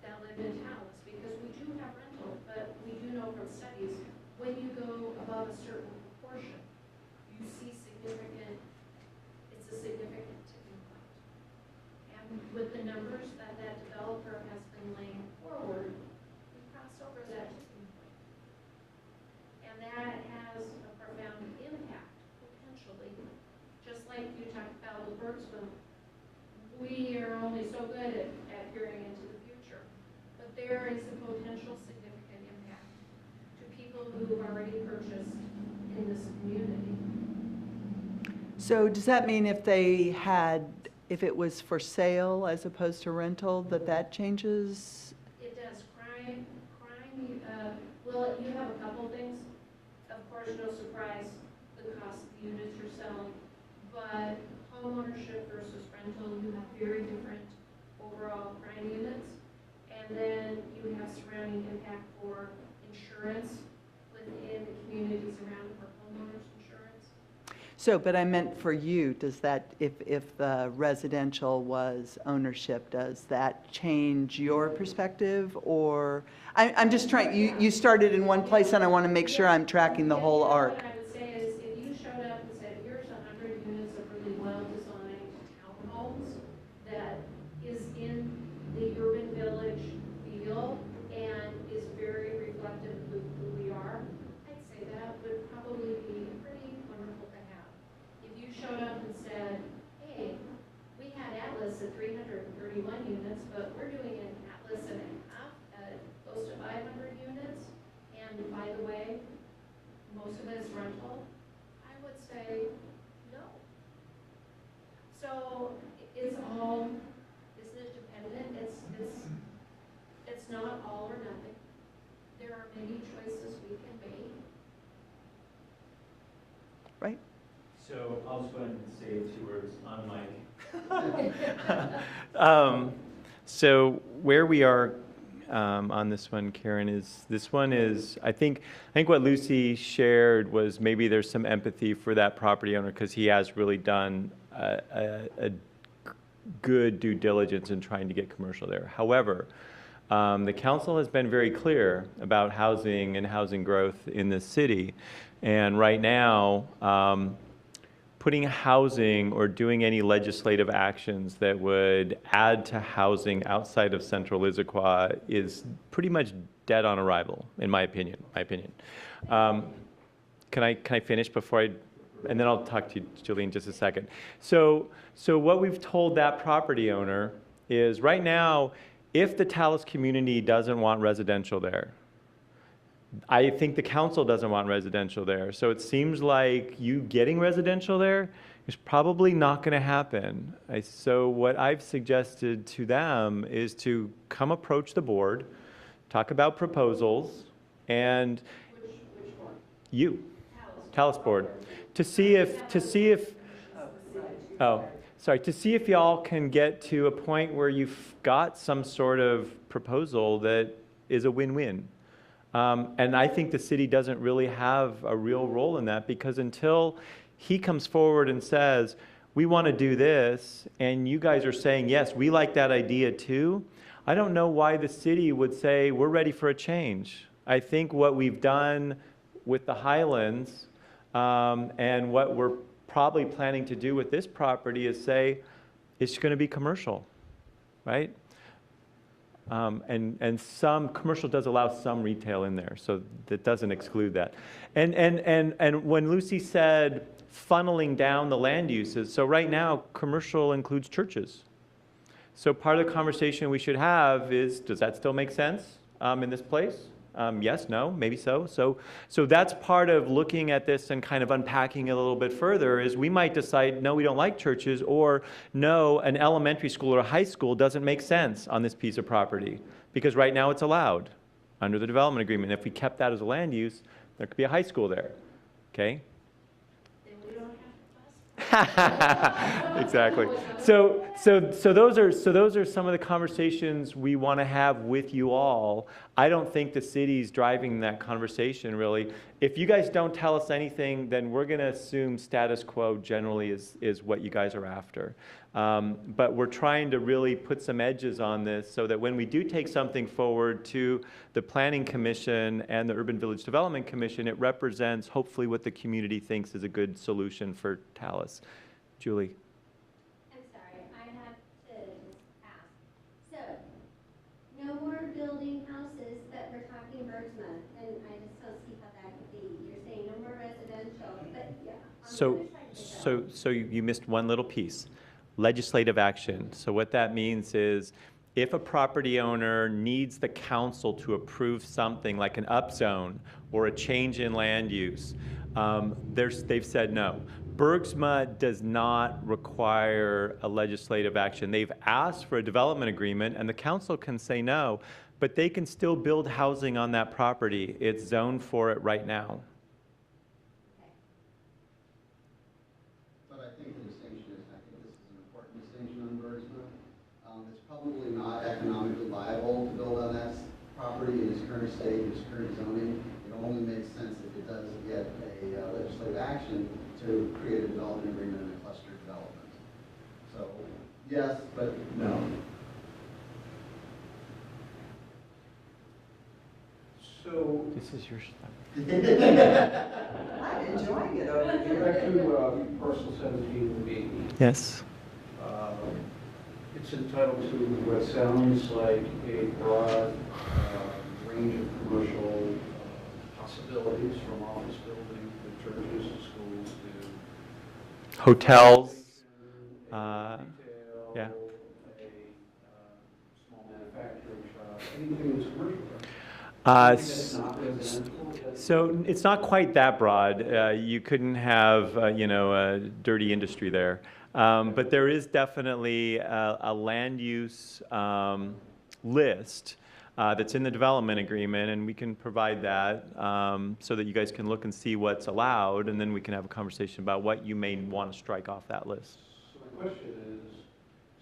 that live in Talus, because we do have rental, but we do know from studies, when you go above a certain proportion, you see it's a significant tipping point. And with the numbers that developer has been laying forward, we cross over that tipping point. And that has a profound impact, potentially. Just like you talked about with Bergsman, we are only so good at peering into the future. But there is a potential significant impact to people who have already purchased in this community. So does that mean if it was for sale as opposed to rental, that changes? It does. Crime, well, you have a couple things. Of course, no surprise, the cost of the units you're selling. But homeownership versus rental, you have very different overall crime units. And then you have surrounding impact for insurance within the communities around for homeowners insurance. So, but I meant for you, does that, if the residential was ownership, does that change your perspective? Or, I'm just trying, you started in one place and I want to make sure I'm tracking the whole arc. What I would say is if you showed up and said, here's 100 units of really well-designed townhomes that is in the urban village feel and is very reflective of who we are, I'd say that would probably be pretty wonderful to have. If you showed up and said, hey, we had Atlas at 331 units, but we're doing an Atlas and a half at close to 500 units, and by the way, most of it is rental, I would say no. So it's all business dependent. It's not all or nothing. There are many choices we can make. Right? So I'll just go ahead and say 2 words on mic. So where we are on this one, Karen, is I think what Lucy shared was maybe there's some empathy for that property owner because he has really done a good due diligence in trying to get commercial there. However, the council has been very clear about housing and housing growth in this city, and right now, putting housing or doing any legislative actions that would add to housing outside of central Issaquah is pretty much dead on arrival, in my opinion. Can I finish before and then I'll talk to you, Julie, in just a second. So what we've told that property owner is right now, if the Talus community doesn't want residential there, I think the council doesn't want residential there. So it seems like you getting residential there is probably not going to happen. So what I've suggested to them is to come approach the board, talk about proposals, and Which one? you, Talus board, to see if Oh, sorry, to see if y'all can get to a point where you've got some sort of proposal that is a win-win. And I think the city doesn't really have a real role in that, because until he comes forward and says, we want to do this, and you guys are saying, yes, we like that idea too, I don't know why the city would say, we're ready for a change. I think what we've done with the Highlands and what we're probably planning to do with this property is say, it's going to be commercial, right? And some commercial does allow some retail in there, so that doesn't exclude that. And when Lucy said funneling down the land uses, so right now commercial includes churches. So part of the conversation we should have is, does that still make sense in this place? Yes, no, maybe so. So that's part of looking at this and kind of unpacking it a little bit further, is we might decide, no, we don't like churches, or no, an elementary school or a high school doesn't make sense on this piece of property, because right now it's allowed under the development agreement. If we kept that as a land use, there could be a high school there, okay? Then we don't have to fuss. Exactly. So those are some of the conversations we want to have with you all. I don't think the city's driving that conversation really. If you guys don't tell us anything, then we're going to assume status quo generally is what you guys are after. But we're trying to really put some edges on this so that when we do take something forward to the Planning Commission and the Urban Village Development Commission, it represents hopefully what the community thinks is a good solution for Talus. Julie. I'm sorry, I have to just ask. So, no more building houses that we're talking Bergsma, and I just don't see how that could be. You're saying no more residential, but yeah. On the other side of the So you missed one little piece. Legislative action. So what that means is, if a property owner needs the council to approve something like an upzone or a change in land use, they've said no. Bergsma does not require a legislative action. They've asked for a development agreement, and the council can say no, but they can still build housing on that property. It's zoned for it right now. But I think the distinction is, I think this is an important distinction on Bergsma. It's probably not economically viable to build on that property in its current state, its current zoning. It only makes sense if it does get a legislative action to create a development agreement and a cluster development. So, yes, but no. So, This is your stuff. I'm enjoying it over back here. to parcel 17B. Yes. It's entitled to what sounds like a broad range of commercial possibilities, from office building to churches to schools to Hotels. retail, yeah. a small manufacturing shop, anything that's commercial. Anything that's not residential. So it's not quite that broad. You couldn't have, a dirty industry there. But there is definitely a land use list that's in the development agreement, and we can provide that so that you guys can look and see what's allowed, and then we can have a conversation about what you may want to strike off that list. So my question is,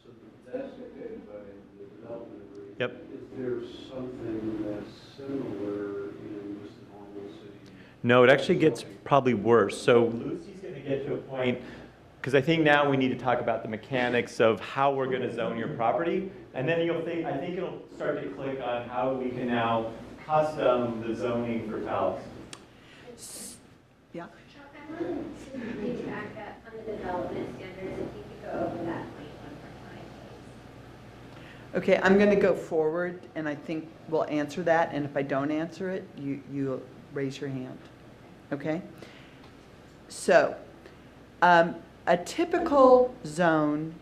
so that's dictated by the development agreement. Yep. Is there something that's similar in just the normal city? No, it actually gets probably worse. So Lucy's going to get to a point, because I think now we need to talk about the mechanics of how we're going to zone your property, and then I think it'll start to click on how we can now custom the zoning for Talus. Yeah. Chuck, I wanted to maybe back up on the development standards, if you could go over that point one more time, please. Okay, I'm going to go forward, and I think we'll answer that, and if I don't answer it, you raise your hand, okay? So, a typical zone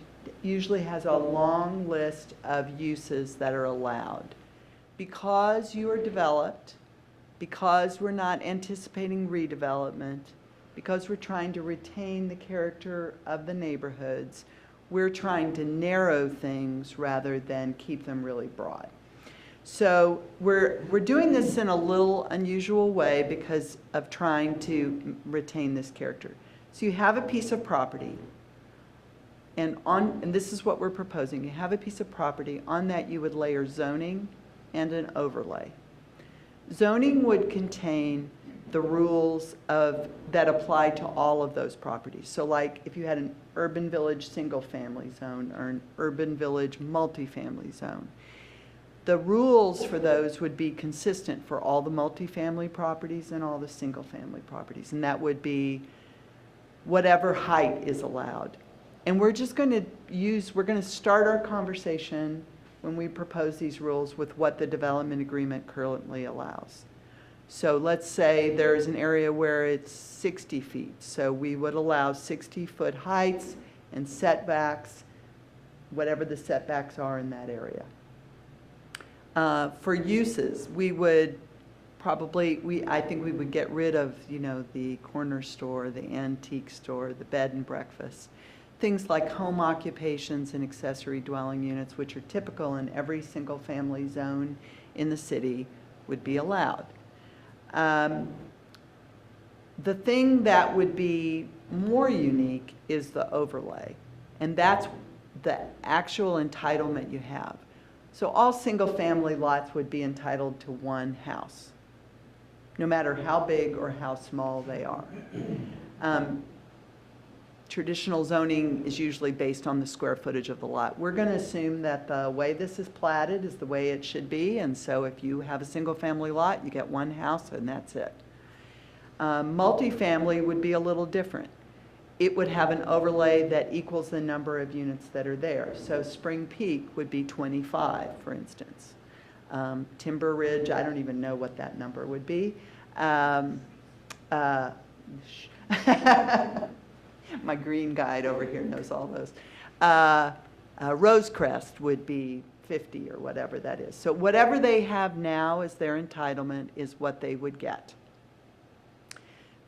usually has a long list of uses that are allowed. Because you are developed, because we're not anticipating redevelopment, because we're trying to retain the character of the neighborhoods, we're trying to narrow things rather than keep them really broad. So we're doing this in a little unusual way because of trying to retain this character. So you have a piece of property. And this is what we're proposing. You have a piece of property. On that, you would layer zoning and an overlay. Zoning would contain the rules that apply to all of those properties. So like if you had an urban village single-family zone or an urban village multifamily zone, the rules for those would be consistent for all the multifamily properties and all the single-family properties. And that would be whatever height is allowed. And we're just going to start our conversation when we propose these rules with what the development agreement currently allows. So let's say there's an area where it's 60 feet. So we would allow 60-foot heights and setbacks, whatever the setbacks are in that area. For uses, we would probably, I think we would get rid of, the corner store, the antique store, the bed and breakfast. Things like home occupations and accessory dwelling units, which are typical in every single family zone in the city, would be allowed. The thing that would be more unique is the overlay, and that's the actual entitlement you have. So all single-family lots would be entitled to one house, no matter how big or how small they are. Traditional zoning is usually based on the square footage of the lot. We're going to assume that the way this is platted is the way it should be, and so if you have a single-family lot, you get one house and that's it. Multifamily would be a little different. It would have an overlay that equals the number of units that are there. So Spring Peak would be 25, for instance. Timber Ridge, I don't even know what that number would be. My green guide over here knows all those. Rosecrest would be 50 or whatever that is. So whatever they have now as their entitlement is what they would get.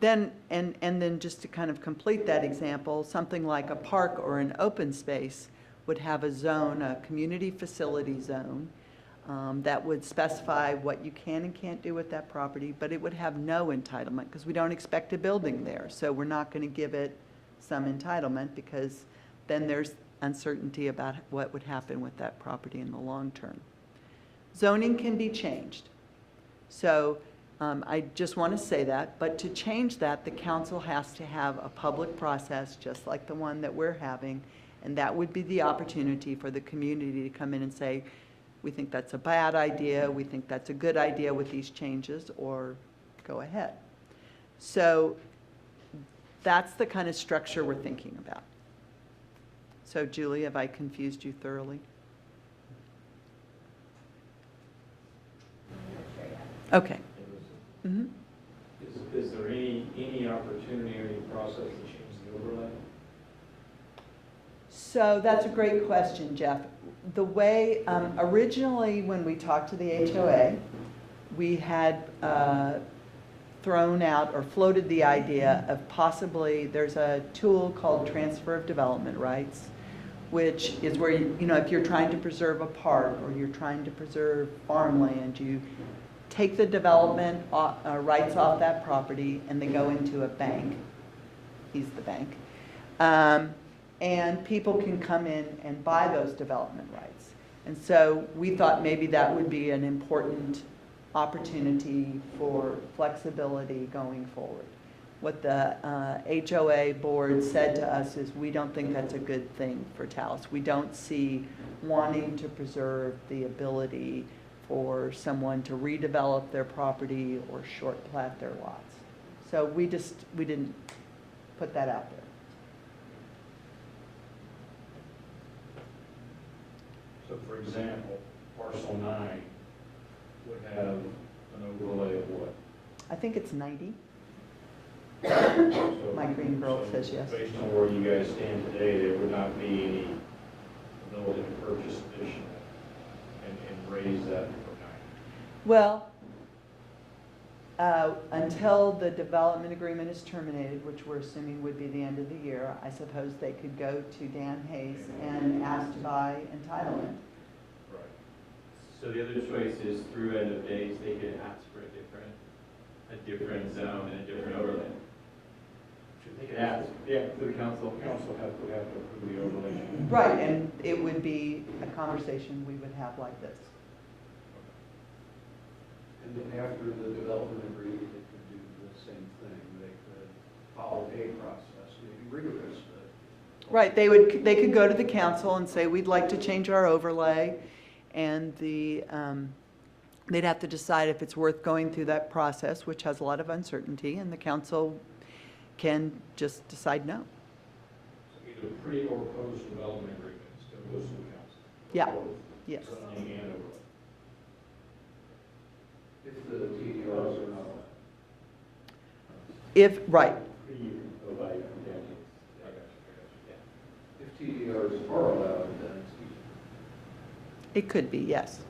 Then, and then just to kind of complete that example, something like a park or an open space would have a zone, a community facility zone, that would specify what you can and can't do with that property, but it would have no entitlement because we don't expect a building there. So we're not going to give it some entitlement because then there's uncertainty about what would happen with that property in the long term. Zoning can be changed. So I just want to say that, but to change that, the council has to have a public process just like the one that we're having, and that would be the opportunity for the community to come in and say, we think that's a bad idea, we think that's a good idea with these changes, or go ahead. So that's the kind of structure we're thinking about. So Julie, have I confused you thoroughly? Okay. Mm-hmm. Is there any opportunity or any process to change the overlay? So that's a great question, Jeff. The way, originally when we talked to the HOA, we had thrown out or floated the idea of possibly, there's a tool called transfer of development rights, which is where, if you're trying to preserve a park or you're trying to preserve farmland, you take the development rights off that property and they go into a bank. He's the bank. And people can come in and buy those development rights. And so we thought maybe that would be an important opportunity for flexibility going forward. What the HOA board said to us is we don't think that's a good thing for Talus. We don't see wanting to preserve the ability for someone to redevelop their property or short plat their lots. So we didn't put that out there. So for example, parcel 9 would have an overlay of what? I think it's 90. So- My green girl so says yes. Based on where you guys stand today, there would not be any ability to purchase additional and raise that from 9. Well, until the development agreement is terminated, which we're assuming would be the end of the year, I suppose they could go to Dan Hayes and ask to buy entitlement. Right. So the other choice is through end of days, they could ask for a different zone and a different overlay. Yeah, the council would have to approve the overlay. Right, and it would be a conversation we would have like this. And then after the development agreement, they could do the same thing. They could follow a process, maybe rigorous, but. Right, they could go to the council and say, we'd like to change our overlay, and they'd have to decide if it's worth going through that process, which has a lot of uncertainty, and the council can just decide no. So either pre or post development agreements, that goes to the council. Yeah, yes. Zoning and overlay. If the TDRs are not. Right, If TDRs are allowed, then it's easy. it could be, yes.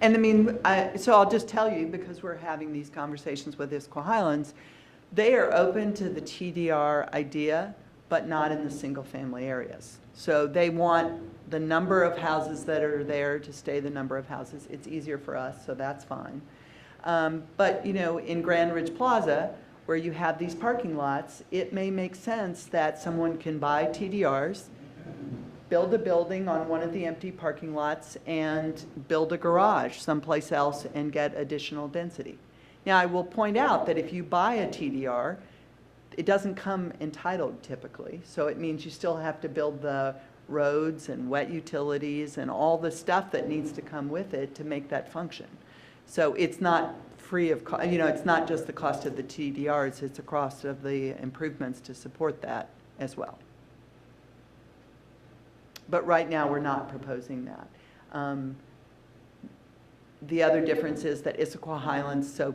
And I mean, so I'll just tell you, because we're having these conversations with Issaquah Highlands, they are open to the TDR idea, but not in the single-family areas. So they want the number of houses that are there to stay the number of houses. It's easier for us, so that's fine. But, you know, in Grand Ridge Plaza, where you have these parking lots, it may make sense that someone can buy TDRs, build a building on one of the empty parking lots, and build a garage someplace else and get additional density. Now, I will point out that if you buy a TDR, it doesn't come entitled typically, so it means you still have to build the roads and wet utilities and all the stuff that needs to come with it to make that function. So it's not free of, you know, it's not just the cost of the TDRs, it's the cost of the improvements to support that as well. But right now, we're not proposing that. The other difference is that Issaquah Highlands, so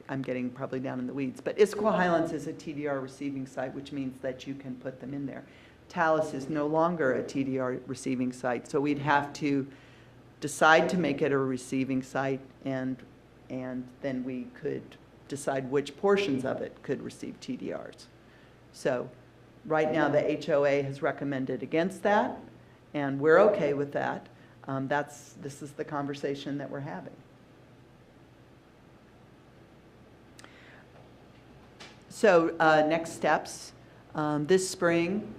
I'm getting probably down in the weeds, but Issaquah Highlands is a TDR receiving site, which means that you can put them in there. Talus is no longer a TDR receiving site, so we'd have to decide to make it a receiving site, and then we could decide which portions of it could receive TDRs. So right now, the HOA has recommended against that, and we're okay with that. This is the conversation that we're having. So next steps. This spring,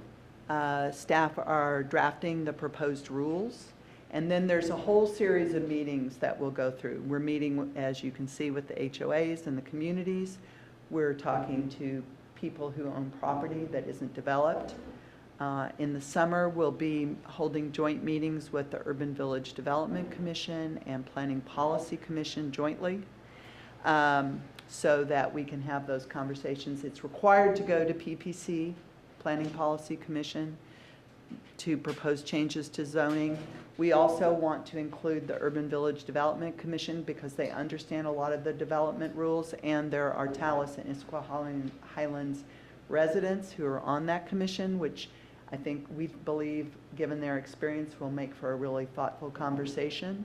staff are drafting the proposed rules. And then there's a whole series of meetings that we'll go through. We're meeting, as you can see, with the HOAs and the communities. We're talking to people who own property that isn't developed. In the summer, we'll be holding joint meetings with the Urban Village Development Commission and Planning Policy Commission jointly, so that we can have those conversations. It's required to go to PPC, Planning Policy Commission, to propose changes to zoning. We also want to include the Urban Village Development Commission because they understand a lot of the development rules, and there are Talus and Issaquah Highlands residents who are on that commission, which I think we believe, given their experience, will make for a really thoughtful conversation.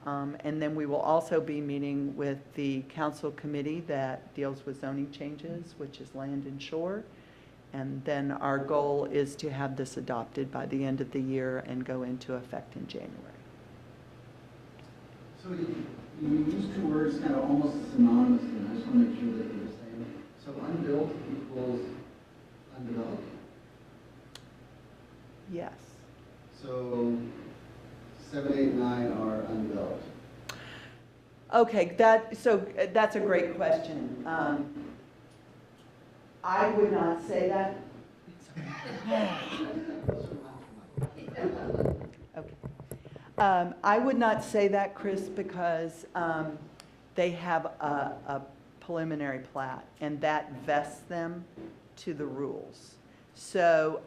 And then we will also be meeting with the council committee that deals with zoning changes, which is Land and Shore. And then our goal is to have this adopted by the end of the year and go into effect in January. So you use two words kind of almost synonymously, and I just want to make sure that you're the same. So unbuilt equals undeveloped? Yes. So 7, 8, 9 are undeveloped. Okay, that's a great question. I would not say that. Okay. I would not say that, Chris, because they have a preliminary plat, and that vests them to the rules. So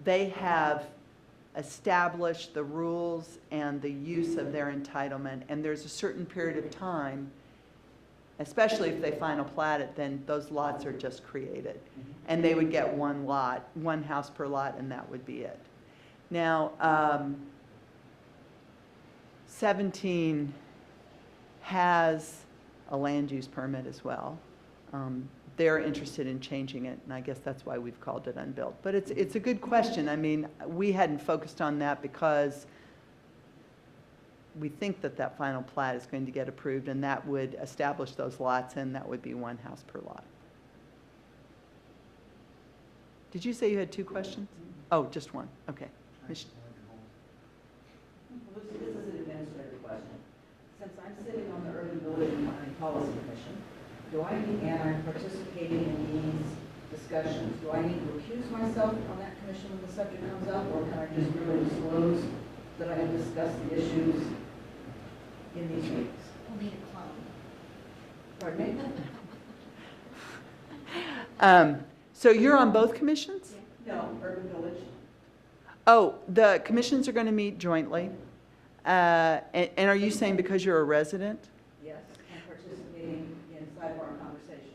they have established the rules and the use of their entitlement, and there's a certain period of time, especially if they final plat it, then those lots are just created. And they would get one lot, one house per lot, and that would be it. Now, 17 has a land use permit as well. They're interested in changing it, and I guess that's why we've called it unbuilt. But it's a good question. I mean, we hadn't focused on that because we think that that final plat is going to get approved, and that would establish those lots, and that would be one house per lot. Did you say you had 2 questions? Oh, just one, okay. Mich- Well, this is an administrative question. Since I'm sitting on the Urban Village and Planning Policy Commission, do I need, and I'm participating in these discussions, do I need to recuse myself on that commission when the subject comes up, or can I just really disclose that I have discussed the issues in these meetings? We'll need a clone. Pardon me? So you're on both commissions? No, Urban Village. Oh, the commissions are going to meet jointly. And are you saying because you're a resident? Yes, and participating in sidebar conversations.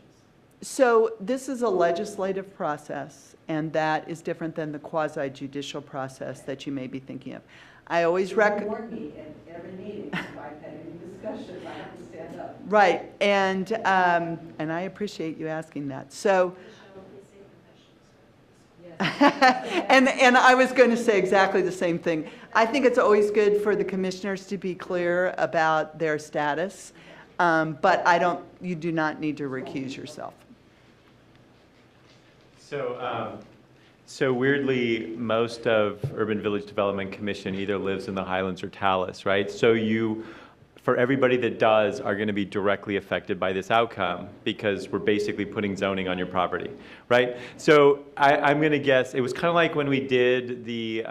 So this is a legislative process, and that is different than the quasi-judicial process that you may be thinking of. I always You recommend... warn me at every meeting, if I've had any discussion, I have to stand up. Right, and I appreciate you asking that. So, Yes. and I was going to say exactly the same thing. I think it's always good for the commissioners to be clear about their status, but you do not need to recuse yourself. So weirdly, most of Urban Village Development Commission either lives in the Highlands or Talus, right? So you, for everybody that does, are going to be directly affected by this outcome because we're basically putting zoning on your property, right? So I'm going to guess, it was kind of like when we did the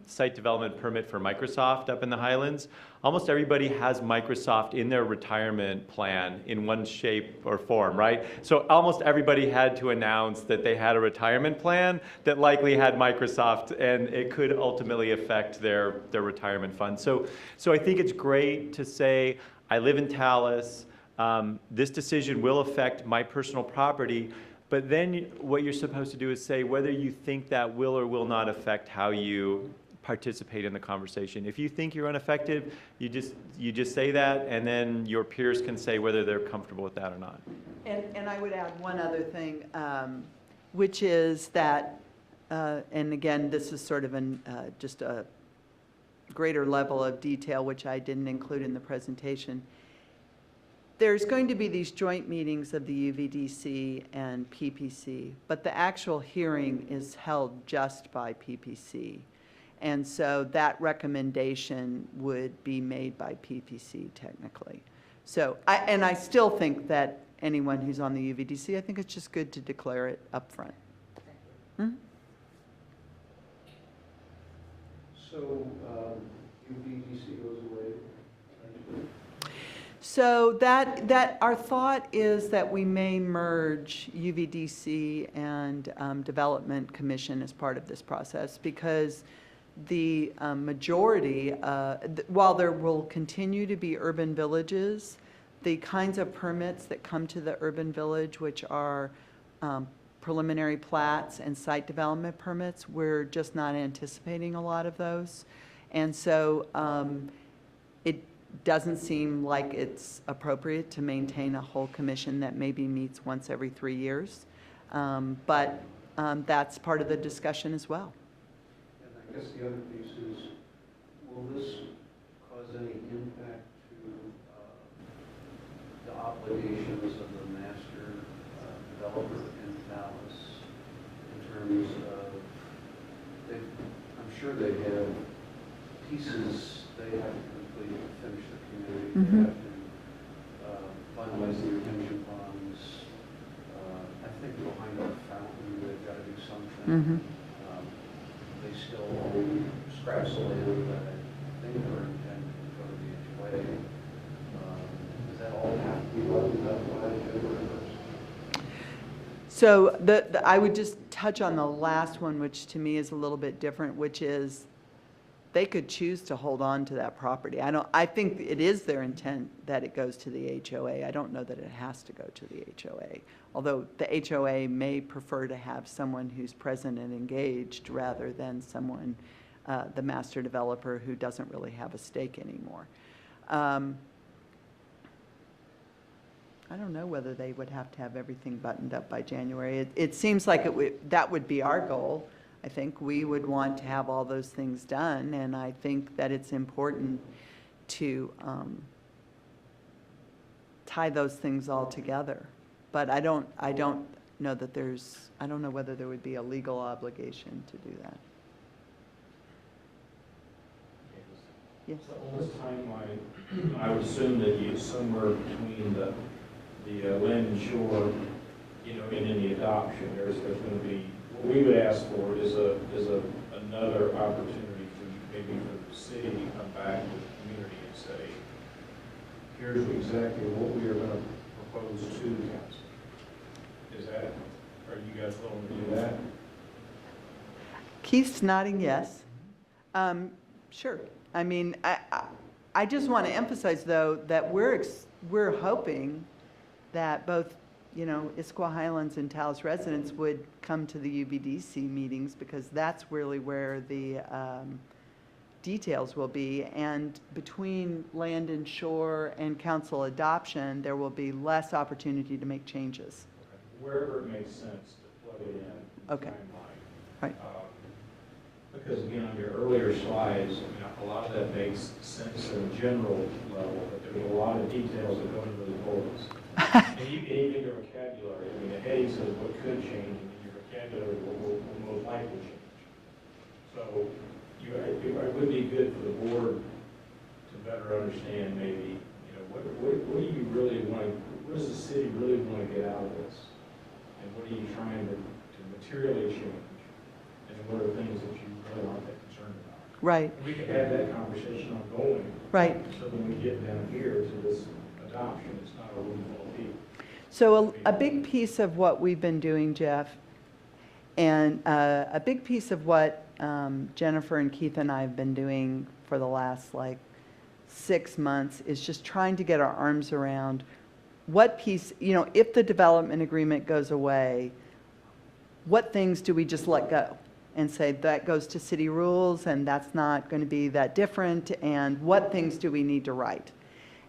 site development permit for Microsoft up in the Highlands. Almost everybody has Microsoft in their retirement plan in one shape or form, right? So almost everybody had to announce that they had a retirement plan that likely had Microsoft, and it could ultimately affect their retirement fund. So I think it's great to say, I live in Talus, this decision will affect my personal property, but then what you're supposed to do is say whether you think that will or will not affect how you participate in the conversation. If you think you're unaffected, you just say that, and then your peers can say whether they're comfortable with that or not. And I would add one other thing, which is that, and again, this is sort of just a greater level of detail, which I didn't include in the presentation. There's going to be these joint meetings of the UVDC and PPC, but the actual hearing is held just by PPC. And so that recommendation would be made by PPC technically. So, I still think that anyone who's on the UVDC, I think it's just good to declare it up front. Hmm? So, UVDC goes away. So that our thought is that we may merge UVDC and Development Commission as part of this process, because the majority, while there will continue to be urban villages, the kinds of permits that come to the urban village, which are preliminary plats and site development permits, we're just not anticipating a lot of those. And so it doesn't seem like it's appropriate to maintain a whole commission that maybe meets once every 3 years. But that's part of the discussion as well. And I guess the other piece is, will this cause any impact to the obligations of the master developer in Talus in terms of, I'm sure they have pieces they have to complete to finish the community. Mm-hmm. They have to finalize the retention ponds. I think behind the fountain, they've got to do something. Mm-hmm. They still own scraps of land that I think are intended to go to the HOA. Does that all have to be buttoned up by January 1st? So I would just touch on the last one, which to me is a little bit different, which is they could choose to hold on to that property. I think it is their intent that it goes to the HOA. I don't know that it has to go to the HOA, although the HOA may prefer to have someone who's present and engaged rather than someone, the master developer, who doesn't really have a stake anymore. I don't know whether they would have to have everything buttoned up by January. It seems like that would be our goal. I think we would want to have all those things done, and I think that it's important to tie those things all together. But I don't know that I don't know whether there would be a legal obligation to do that. Yes. So on this timeline, I would assume that you, somewhere between the land and shore, you know, and in the adoption, there's going to be, what we would ask for is another opportunity for you, maybe for the city to come back with the community and say, here's exactly what we are going to propose to the council. Are you guys willing to do that? Keith's nodding yes. Sure. I mean, I just want to emphasize, though, that we're hoping that both, you know, Issaquah Highlands and Talus residents would come to the UBDC meetings, because that's really where the details will be. And between land and shore and council adoption, there will be less opportunity to make changes. Wherever it makes sense to plug it in. Okay. Timeline. Right. Because again, on your earlier slides, I mean, a lot of that makes sense at a general level, but there's a lot of details that go into those bullets. And even your vocabulary, I mean, the heading says what could change, and your vocabulary will most likely change. So it would be good for the board to better understand maybe, you know, what do you really want to, what does the city really want to get out of this? And what are you trying to materially change? And what are things that you really aren't that concerned about? Right. And we could have that conversation ongoing. Right. So when we get down here to this adoption, it's not a room full of people. So a big piece of what we've been doing, Jeff, and a big piece of what Jennifer and Keith and I have been doing for the last, like, 6 months is just trying to get our arms around what piece, you know, if the development agreement goes away, what things do we just let go and say that goes to city rules and that's not going to be that different, and what things do we need to write?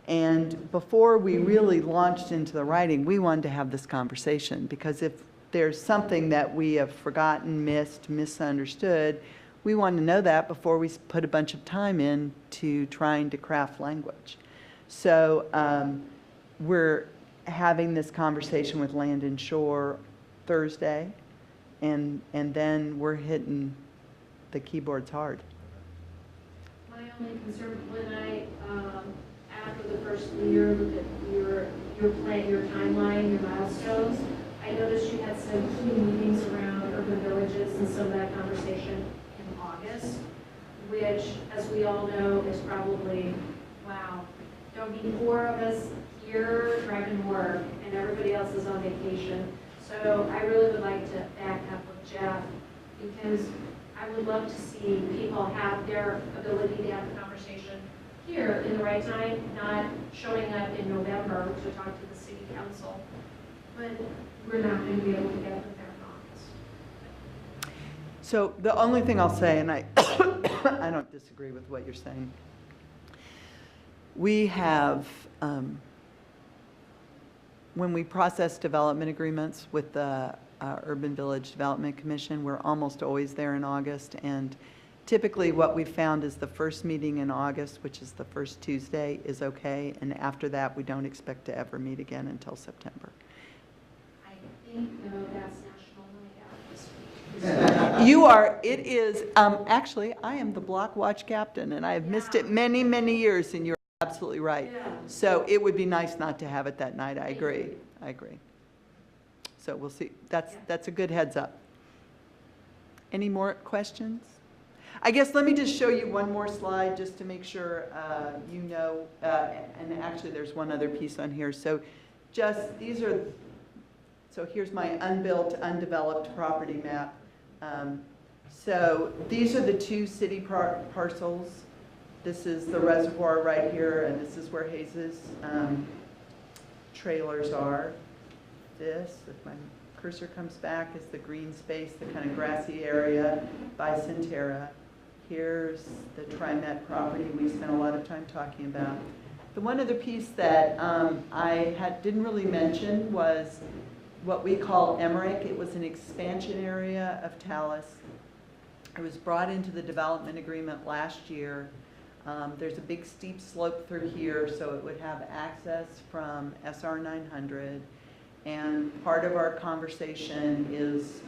And before we really launched into the writing, we wanted to have this conversation, because if there's something that we have forgotten, missed, misunderstood, we want to know that before we put a bunch of time into trying to craft language. So we're having this conversation with Land and Shore Thursday, and then we're hitting the keyboards hard. My only concern, when I, after the first year, looked at your plan, your timeline, your milestones, I noticed you had some key meetings around urban villages and some of that conversation in August, which, as we all know, is probably, wow, there'll be 4 of us here driving work and everybody else is on vacation. So I really would like to back up with Jeff, because I would love to see people have their ability to have the conversation here in the right time, not showing up in November to talk to the city council. But we're not going to be able to get with that in August. So the only thing I'll say, and I don't disagree with what you're saying, we have, when we process development agreements with the Urban Village Development Commission, we're almost always there in August. And typically what we've found is the first meeting in August, which is the first Tuesday, is okay. And after that, we don't expect to ever meet again until September. I think, though, that's National Night Out this week. You are, it is, actually, I am the block watch captain, and I have missed it many, many years, and you're absolutely right. Yeah. So it would be nice not to have it that night. I agree. I agree. So we'll see. That's a good heads up. Any more questions? I guess let me just show you one more slide just to make sure you know, and actually there's one other piece on here. So just, these are, so here's my unbuilt, undeveloped property map. So these are the 2 city parcels. This is the reservoir right here, and this is where Hayes's trailers are. This, if my cursor comes back, is the green space, the kind of grassy area by Centera. Here's the TriMet property we spent a lot of time talking about. The one other piece that I didn't really mention was what we call Emmerich. It was an expansion area of Talus. It was brought into the development agreement last year. There's a big steep slope through here, so it would have access from SR 900. And part of our conversation is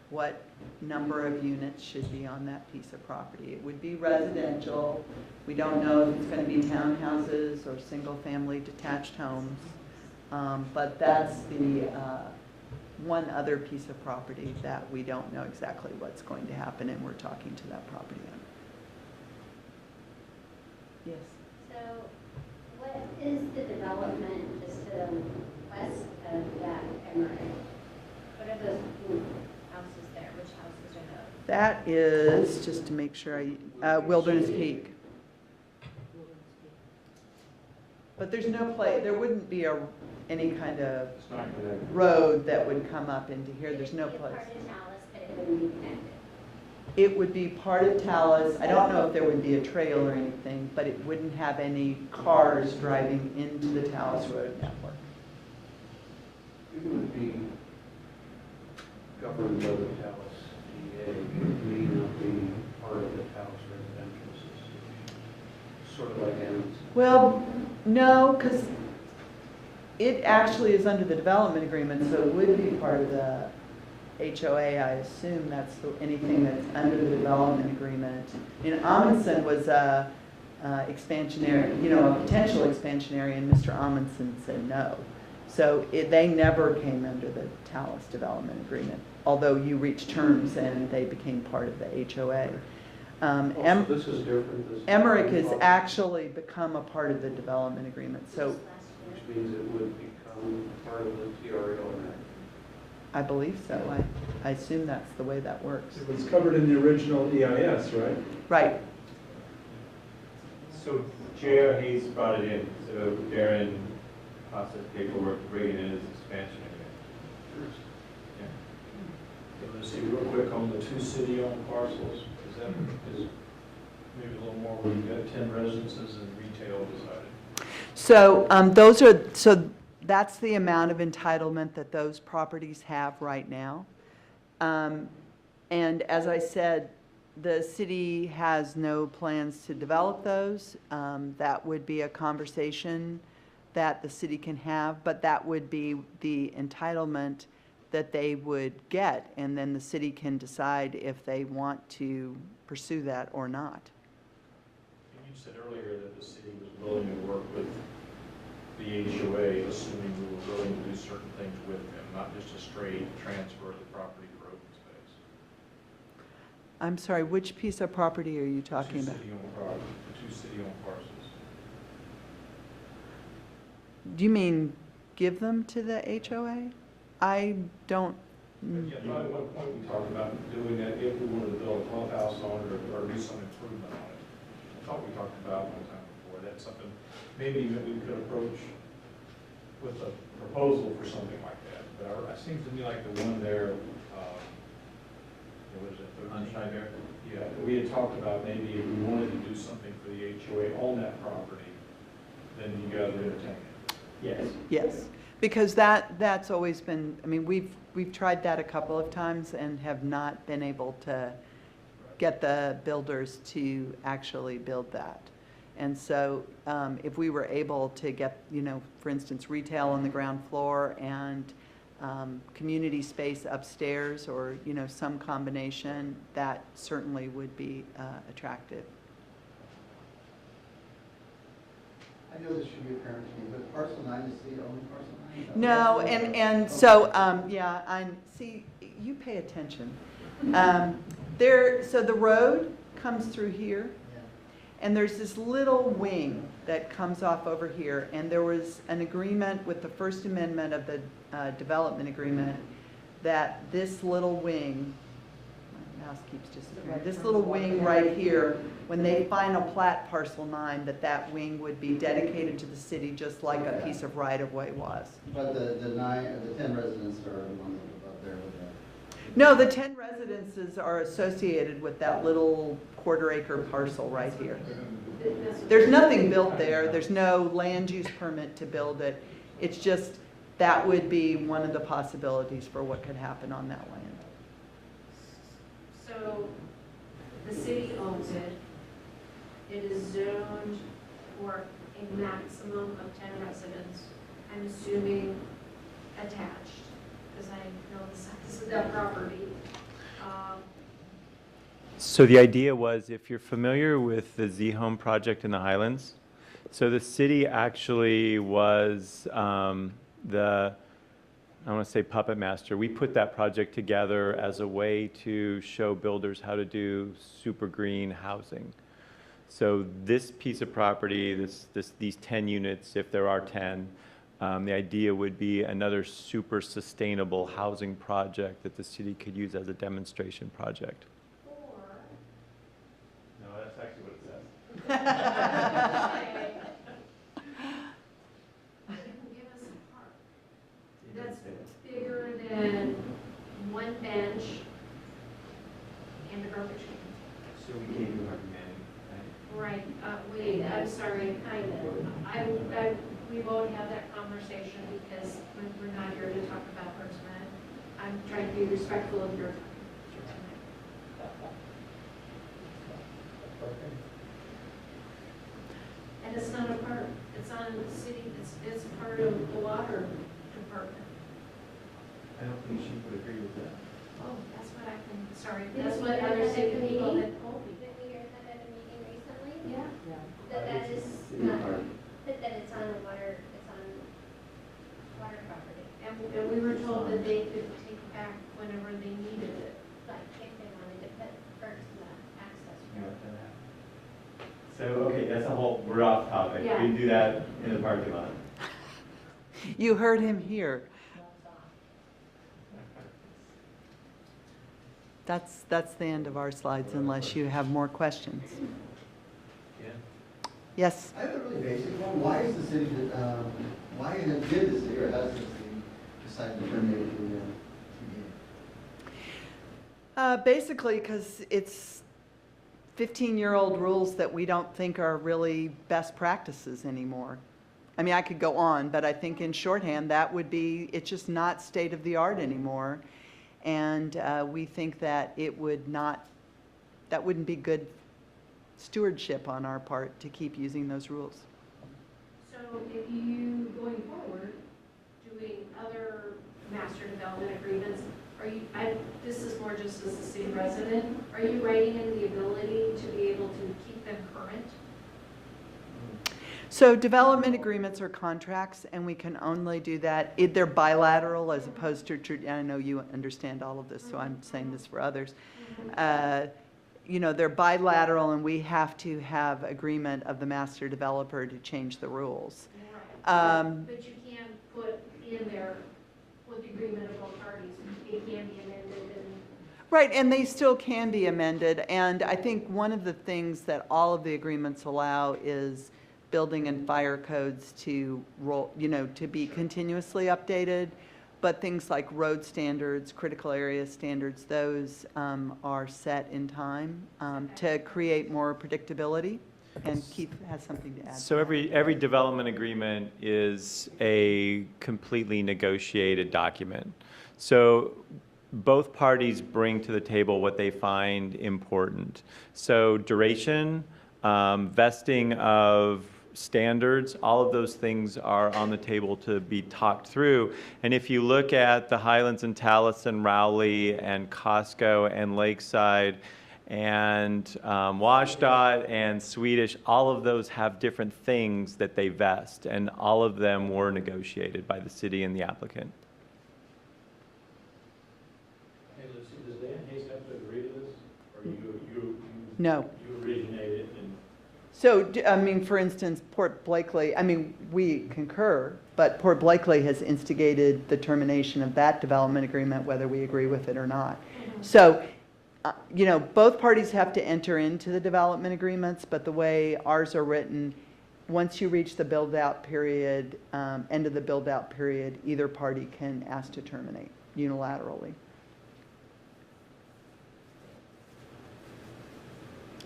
what number of units should be on that piece of property. It would be residential. We don't know if it's going to be townhouses or single-family detached homes. But that's the one other piece of property that we don't know exactly what's going to happen, and we're talking to that property owner. Yes? So what is the development just to the west of that Emmerich? What are those houses there? Which houses are those? That is, just to make sure Wilderness Peak. But there's no place, there wouldn't be any kind of It's not connected. road that would come up into here. There's no It would place. be a part of Talus, but it wouldn't be connected. It would be part of Talus. I don't know if there would be a trail or anything, but it wouldn't have any cars driving into the Talus Road network. It would be governed by the Talus DA, it may not be part of the Talus residential association. Sort of like Adams. Well, no, because it actually is under the development agreement, so it would be part of the HOA. I assume that's anything that's under the development agreement. Amundsen was a expansionary, a potential expansionary, and Mr. Amundsen said no. So they never came under the Talus development agreement, although you reached terms and they became part of the HOA. So this is different. This is Emmerich has actually become a part of the development agreement, so Which means it would become part of the TRO now. I believe so. I assume that's the way that works. It was covered in the original EIS, right? Right. So J.R. Hayes brought it in, so Darren processed paperwork to bring it in as expansion agreement. Let's see, real quick on the two city-owned parcels, is that, is maybe a little more where you've got 10 residences and retail decided? So so that's the amount of entitlement that those properties have right now. And as I said, the city has no plans to develop those. That would be a conversation that the city can have, but that would be the entitlement that they would get, and then the city can decide if they want to pursue that or not. And you said earlier that the city was willing to work with the HOA, assuming we were willing to do certain things with them, not just a straight transfer of the property for open space. I'm sorry, which piece of property are you talking about? The two city-owned parcels. Do you mean give them to the HOA? I don't, Yeah, at one point we talked about doing that if we wanted to build a clubhouse on it or do some improvement on it. I thought we talked about one time before. That's something maybe that we could approach with a proposal for something like that. But it seems to me like the one there, what is it, 13? Yeah, we had talked about maybe if we wanted to do something for the HOA on that property, then you guys would entertain it. Yes. yes. Because that's always been, I mean, we've tried that a couple of times and have not been able to get the builders to actually build that. And so if we were able to get, for instance, retail on the ground floor and community space upstairs or, some combination, that certainly would be attractive. I know this should be apparent to me, but parcel 9 is the only parcel 9? No, and so, yeah, see, you pay attention. So the road comes through here, and there's this little wing that comes off over here, and there was an agreement with the First Amendment of the development agreement that this little wing, my mouse keeps disappearing, this little wing right here, when they final plat parcel 9, that wing would be dedicated to the city just like a piece of right-of-way was. But the 10 residents are the ones above there with that. No, the 10 residences are associated with that little quarter-acre parcel right here. There's nothing built there. There's no land use permit to build it. It's just that would be one of the possibilities for what could happen on that land. So the city owns it. It is zoned for a maximum of 10 residents. I'm assuming attached, because I know the size of that property. So the idea was, if you're familiar with the Z-Home project in the Highlands, so the city actually was I want to say puppet master. We put that project together as a way to show builders how to do super green housing. So this piece of property, these 10 units, if there are 10, the idea would be another super sustainable housing project that the city could use as a demonstration project. No, that's actually what it says. Give us a park. That's bigger than one bench and a garbage can. So we gave you recommending, Right, wait, I'm sorry, kind of. We won't have that conversation because we're not here to talk about Bergsman. I'm trying to be respectful of your time. And it's not a park, it's on the city, it's part of the water department. I don't think she would agree with that. Oh, that's what I can, sorry, that's what other city people had told me. Didn't we hear that at a meeting recently? Yeah. That is not, that it's on water, it's on water property, And we were told that they could take it back whenever they needed it. like if they wanted to put Bergsma access road. So, okay, that's a whole, we're off topic. Yeah. We can do that in the parking lot. You heard him here. That's the end of our slides unless you have more questions. Yeah. Yes? I have a really basic one. Why is the city, did the city or has the city decided to terminate the TDA? Basically, because it's 15-year-old rules that we don't think are really best practices anymore. I mean, I could go on, but I think in shorthand, that would be, it's just not state of the art anymore. And we think that it would not, that wouldn't be good stewardship on our part to keep using those rules. So if you, going forward, doing other master development agreements, are you, this is more just as a city resident, are you writing in the ability to be able to keep them current? So development agreements are contracts, and we can only do that, they're bilateral as opposed to, I know you understand all of this, so I'm saying this for others. You know, they're bilateral, and we have to have agreement of the master developer to change the rules. But you can't put in there with the agreement of both parties, it can be amended and. Right, and they still can be amended, and I think one of the things that all of the agreements allow is building and fire codes to roll, you know, to be continuously updated, but things like road standards, critical area standards, those are set in time to create more predictability. And Keith has something to add. So every development agreement is a completely negotiated document. So both parties bring to the table what they find important. So duration, vesting of standards, all of those things are on the table to be talked through. And if you look at the Highlands and Talus and Rowley and Costco and Lakeside and WashDOT and Swedish, all of those have different things that they vest, and all of them were negotiated by the city and the applicant. Hey, Lucy, does Dan Hayes have to agree to this? Or No. you originate it and? So, I mean, for instance, Port Blakely, I mean, we concur, but Port Blakely has instigated the termination of that development agreement, whether we agree with it or not. So, you know, both parties have to enter into the development agreements, but the way ours are written, once you reach the build-out period, end of the build-out period, either party can ask to terminate unilaterally.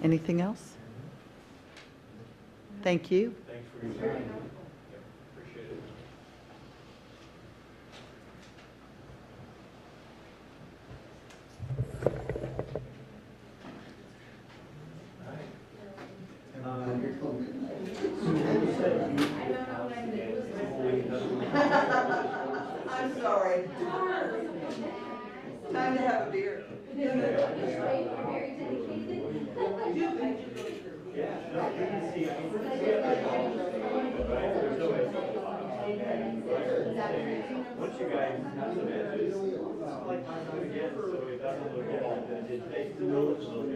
Anything else? Thank you. Thanks for your time. Yep, appreciate it. I'm sorry. you guys have some answers. Like, again, so it doesn't look like it did.